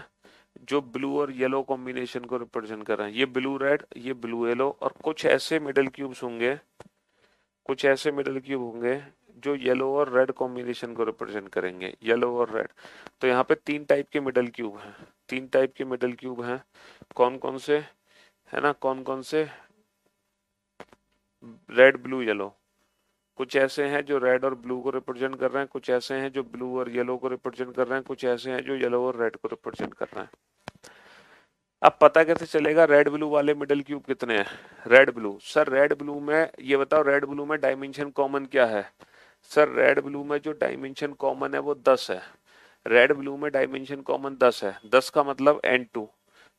जो ब्लू और येलो कॉम्बिनेशन को रिप्रेजेंट कर रहे हैं। ये ब्लू रेड, ये ब्लू येलो। और कुछ ऐसे मिडल क्यूब्स होंगे, कुछ ऐसे मिडल क्यूब होंगे जो येलो और रेड कॉम्बिनेशन को रिप्रेजेंट करेंगे, येलो और रेड। तो यहाँ पे 3 टाइप के मिडल क्यूब हैं, 3 टाइप के मिडल क्यूब हैं। कौन कौन से? है ना, कौन कौन से? Red blue yellow. कुछ ऐसे हैं जो रेड और ब्लू को रिप्रेजेंट कर रहे हैं, कुछ ऐसे हैं जो ब्लू और येलो को रिप्रेजेंट कर रहे हैं, कुछ ऐसे हैं जो येलो और रेड को रिप्रेजेंट कर रहे हैं। अब पता कैसे चलेगा रेड ब्लू वाले मिडल क्यूब कितने हैं? Red blue, sir red blue में ये बताओ, रेड ब्लू में डायमेंशन कॉमन क्या है? सर रेड ब्लू में जो डायमेंशन कॉमन है वो 10 है। रेड ब्लू में डायमेंशन कॉमन 10 है, 10 का मतलब N2।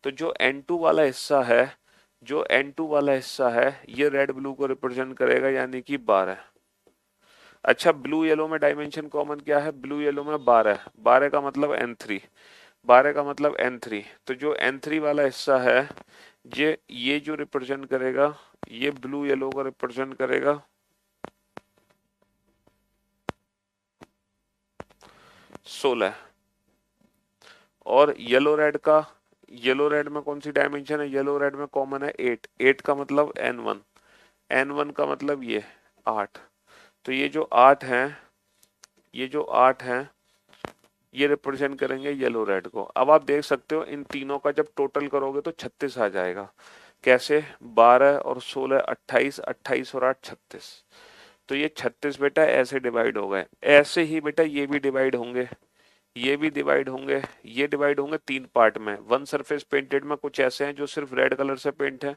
तो जो N2 वाला हिस्सा है, जो N2 वाला हिस्सा है ये रेड ब्लू को रिप्रेजेंट करेगा, यानी कि 12। अच्छा, ब्लू येलो में डायमेंशन कॉमन क्या है? ब्लू येलो में 12, 12 का मतलब N3, 12 का मतलब N3। तो जो N3 वाला हिस्सा है ये जो रिप्रेजेंट करेगा, ये ब्लू येलो को रिप्रेजेंट करेगा 16। और येलो रेड का, येलो रेड में कौन सी डायमेंशन है? येलो रेड में कॉमन है 8, 8 का मतलब N1, N1 का मतलब ये 8। तो ये जो 8 हैं, ये जो 8 हैं ये रिप्रेजेंट करेंगे येलो रेड को। अब आप देख सकते हो इन तीनों का जब टोटल करोगे तो 36 आ जाएगा। कैसे? 12 और 16 28, 28 और 8 36। तो ये 36 बेटा ऐसे डिवाइड हो गए। ऐसे ही बेटा ये भी डिवाइड होंगे, ये भी डिवाइड होंगे, ये डिवाइड होंगे 3 पार्ट में। वन सरफेस पेंटेड में कुछ ऐसे हैं जो सिर्फ रेड कलर से पेंट है,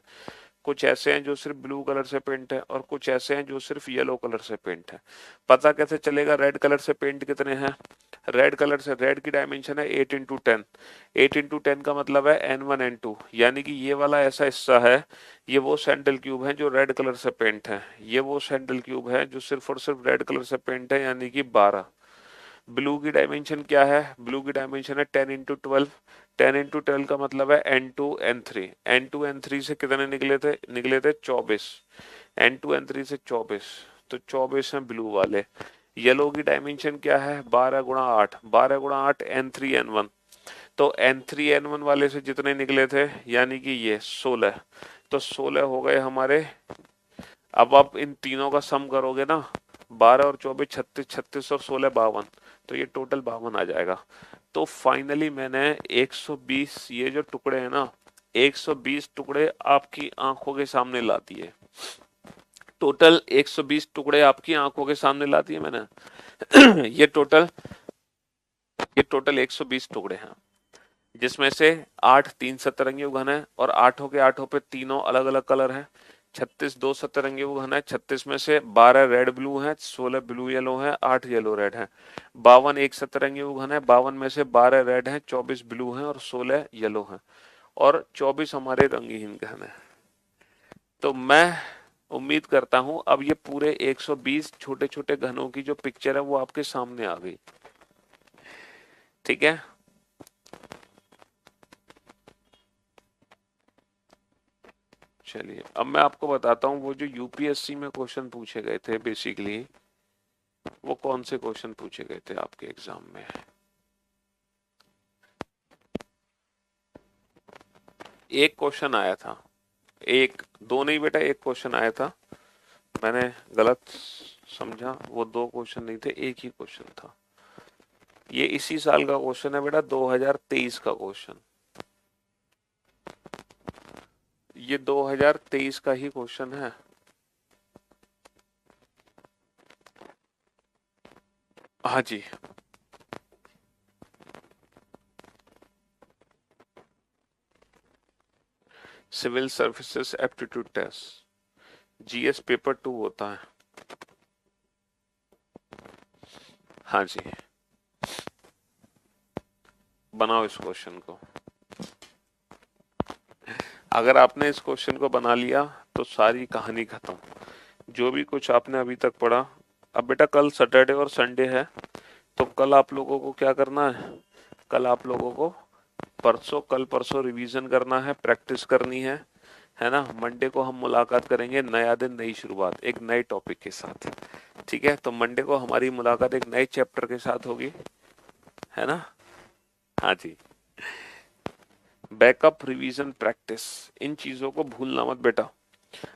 कुछ ऐसे हैं जो सिर्फ ब्लू कलर से पेंट है, और कुछ ऐसे हैं जो सिर्फ येलो कलर से पेंट है। पता कैसे चलेगा रेड कलर से पेंट कितने हैं? रेड कलर से, रेड की डायमेंशन है 8x10, 8x10 का मतलब है N1 N2, यानी कि ये वाला ऐसा हिस्सा है, ये वो सैंडल क्यूब है जो रेड कलर से पेंट है, ये वो सैंडल क्यूब है जो सिर्फ और सिर्फ रेड कलर से पेंट है, यानी कि 12। ब्लू की डायमेंशन क्या है? ब्लू की डायमेंशन है 10x12, 10x12 का मतलब है N2 N3, N2 N3 से कितने निकले थे? निकले थे 24, N2 N3 से 24, तो 24 हैं ब्लू वाले। येलो की डायमेंशन क्या है? 12 × 8, 12 × 8 N3 N1। तो N3 N1 वाले से जितने निकले थे, यानी कि ये 16, तो 16 हो गए हमारे। अब आप इन तीनों का सम करोगे ना, 12 और 24 36, 36 और 16 52, तो ये टोटल 52 आ जाएगा। तो फाइनली मैंने 120 ये जो टुकड़े हैं ना, 120 टुकड़े आपकी आंखों के सामने ला दिए। टोटल 120 टुकड़े आपकी आंखों के सामने ला दिए मैंने। ये टोटल 120 टुकड़े हैं, जिसमें से 8 3 सतरंगी घन है और आठों के आठों पे तीनों अलग अलग कलर है। 36 2 सतरंगी घन है, 36 में से 12 रेड ब्लू है, 16 ब्लू येलो है, 8 येलो रेड है। 52 एक सतरंगी घन है, 52 में से 12 रेड है, 24 ब्लू है और 16 येलो है, और 24 हमारे रंगहीन घन है। तो मैं उम्मीद करता हूं अब ये पूरे 120 छोटे छोटे घनों की जो पिक्चर है वो आपके सामने आ गई। ठीक है, चलिए अब मैं आपको बताता हूँ वो जो यूपीएससी में क्वेश्चन पूछे गए थे, बेसिकली वो कौन से क्वेश्चन पूछे गए थे आपके एग्जाम में। एक क्वेश्चन आया था, एक दो नहीं बेटा, एक क्वेश्चन आया था, मैंने गलत समझा, वो दो क्वेश्चन नहीं थे, एक ही क्वेश्चन था। ये इसी साल का क्वेश्चन है बेटा, 2023 का क्वेश्चन, ये 2023 का ही क्वेश्चन है। हाँ जी, civil services aptitude test, GS paper 2 होता है। हाँ जी, बनाओ इस क्वेश्चन को। अगर आपने इस क्वेश्चन को बना लिया तो सारी कहानी खत्म। जो भी कुछ आपने अभी तक पढ़ा, अब बेटा कल सैटरडे और संडे है, तो कल आप लोगों को क्या करना है, कल आप लोगों को कल परसों रिवीजन करना है, प्रैक्टिस करनी है ना। मंडे को हम मुलाकात करेंगे, नया दिन नई शुरुआत, एक नए टॉपिक के साथ। ठीक है, तो मंडे को हमारी मुलाकात एक नए चैप्टर के साथ होगी, है ना। हाँ जी, बैकअप, रिवीजन, प्रैक्टिस, इन चीजों को भूलना मत बेटा।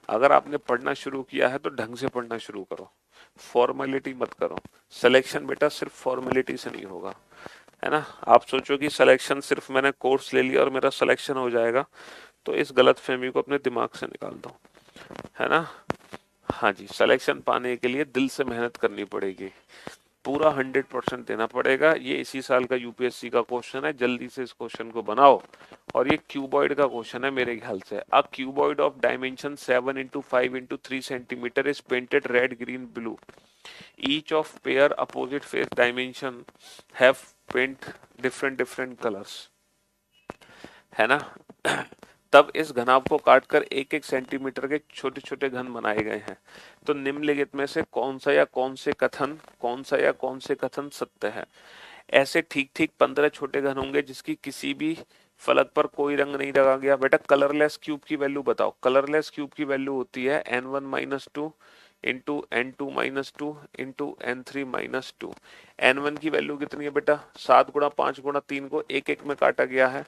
अगर आपने पढ़ना शुरू किया है तो ढंग से पढ़ना शुरू करो, फॉर्मेलिटी मत करो। सिलेक्शन बेटा सिर्फ फॉर्मेलिटी से नहीं होगा, है ना। आप सोचो कि सिलेक्शन सिर्फ मैंने कोर्स ले लिया और मेरा सिलेक्शन हो जाएगा, तो इस गलत फहमी को अपने दिमाग से निकाल दो, है ना। हाँ जी, सिलेक्शन पाने के लिए दिल से मेहनत करनी पड़ेगी, पूरा 100% देना पड़ेगा। ये इसी साल का यूपीएससी का क्वेश्चन है, जल्दी से इस क्वेश्चन को बनाओ। और ये क्यूबॉइड का क्वेश्चन है मेरे ख्याल से। A cuboid of dimension 7 into 5 into 3 centimetre is painted red green blue, each of pair opposite face dimension have paint different colours, है ना। तब इस घनाभ को काटकर एक एक सेंटीमीटर के छोटे छोटे घन बनाए गए हैं। तो निम्नलिखित में से कौन सा या कौन से कथन सत्य है। ऐसे ठीक ठीक 15 छोटे घन होंगे जिसकी किसी भी फलक पर कोई रंग नहीं लगा गया। बेटा कलरलेस क्यूब की वैल्यू बताओ। कलरलेस क्यूब की वैल्यू होती है n1-2 into n2-2 into n3-2। n1 की वैल्यू कितनी है बेटा, 7 गुणा 5 गुणा 3 को एक एक में काटा गया है,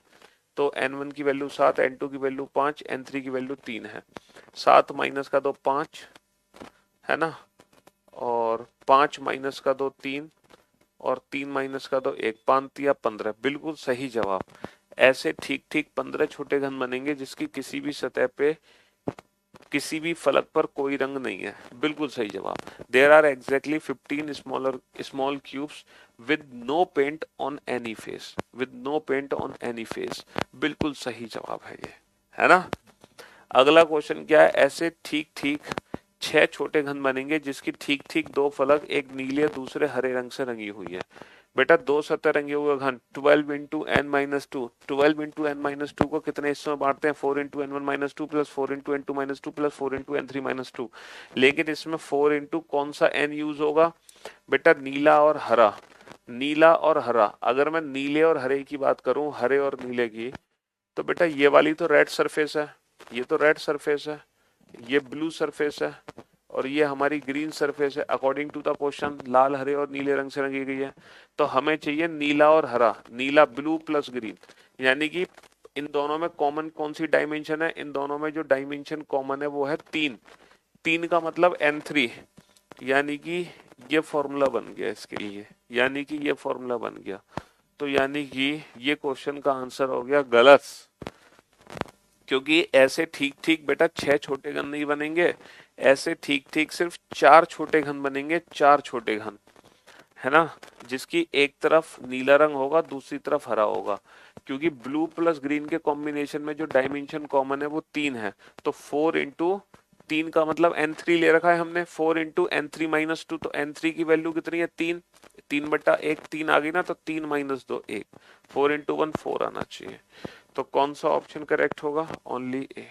तो n1 की वैल्यू 7, n2 की वैल्यू 5, n3 की वैल्यू 3 है। 7 माइनस का 2 5, है ना, और 5 माइनस का 2 3, और 3 माइनस का 2 1, 5 या 15, बिल्कुल सही जवाब। ऐसे ठीक ठीक 15 छोटे घन बनेंगे जिसकी किसी भी सतह पे किसी भी फलक पर कोई रंग नहीं है, बिल्कुल सही जवाब। There are exactly 15 small cubes with no paint on any face, बिल्कुल सही जवाब है ये, है ना। अगला क्वेश्चन क्या है, ऐसे ठीक ठीक 6 छोटे घन बनेंगे जिसकी ठीक ठीक 2 फलक, एक नीले दूसरे हरे रंग से रंगी हुई है। बेटा 2 सतरंगी हुए घन 12 इंटू n-2, 12 इंटू n-2 को कितने हिस्सों में बांटते हैं, 4 into n1-2 plus 4 into n2-2 plus 4 into n3-2। लेकिन इसमें 4 इंटू कौन सा n यूज होगा, बेटा नीला और हरा। नीला और हरा, अगर मैं नीले और हरे की बात करूं, हरे और नीले की, तो बेटा ये वाली तो रेड सरफेस है, ये तो रेड सरफेस है, ये ब्लू सरफेस है, और ये हमारी ग्रीन सरफेस है। अकॉर्डिंग टू द क्वेश्चन लाल हरे और नीले रंग से रंगी गई है, तो हमें चाहिए नीला और हरा, नीला ब्लू प्लस ग्रीन। यानी कि इन दोनों में कॉमन कौन सी डायमेंशन है, इन दोनों में जो डायमेंशन कॉमन है वो है 3। 3 का मतलब n3, यानी कि ये फॉर्मूला बन गया इसके लिए, यानी कि ये फॉर्मूला बन गया, तो यानी कि ये क्वेश्चन का आंसर हो गया गलत, क्योंकि ऐसे ठीक ठीक बेटा 6 छोटे घन नहीं बनेंगे, ऐसे ठीक ठीक सिर्फ 4 छोटे घन बनेंगे, 4 छोटे घन, है ना, जिसकी एक तरफ नीला रंग होगा, दूसरी तरफ हरा होगा, क्योंकि ब्लू प्लस ग्रीन के कॉम्बिनेशन में जो डायमेंशन कॉमन है वो 3 है, तो 4 इंटू 3 का मतलब n3 ले रखा है हमने, 4 इंटू n3 - 2, तो n3 की वैल्यू कितनी है 3, 3/1, 3 आ गई ना, तो 3 - 2 1, 4 इंटू 1 4 आना चाहिए, तो कौन सा ऑप्शन करेक्ट होगा, ओनली ए,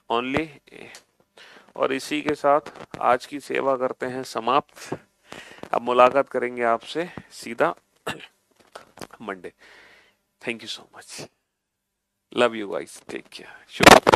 ओनली ए। और इसी के साथ आज की सेवा करते हैं समाप्त, अब मुलाकात करेंगे आपसे सीधा Monday. Thank you so much, love you guys, take care, Shubh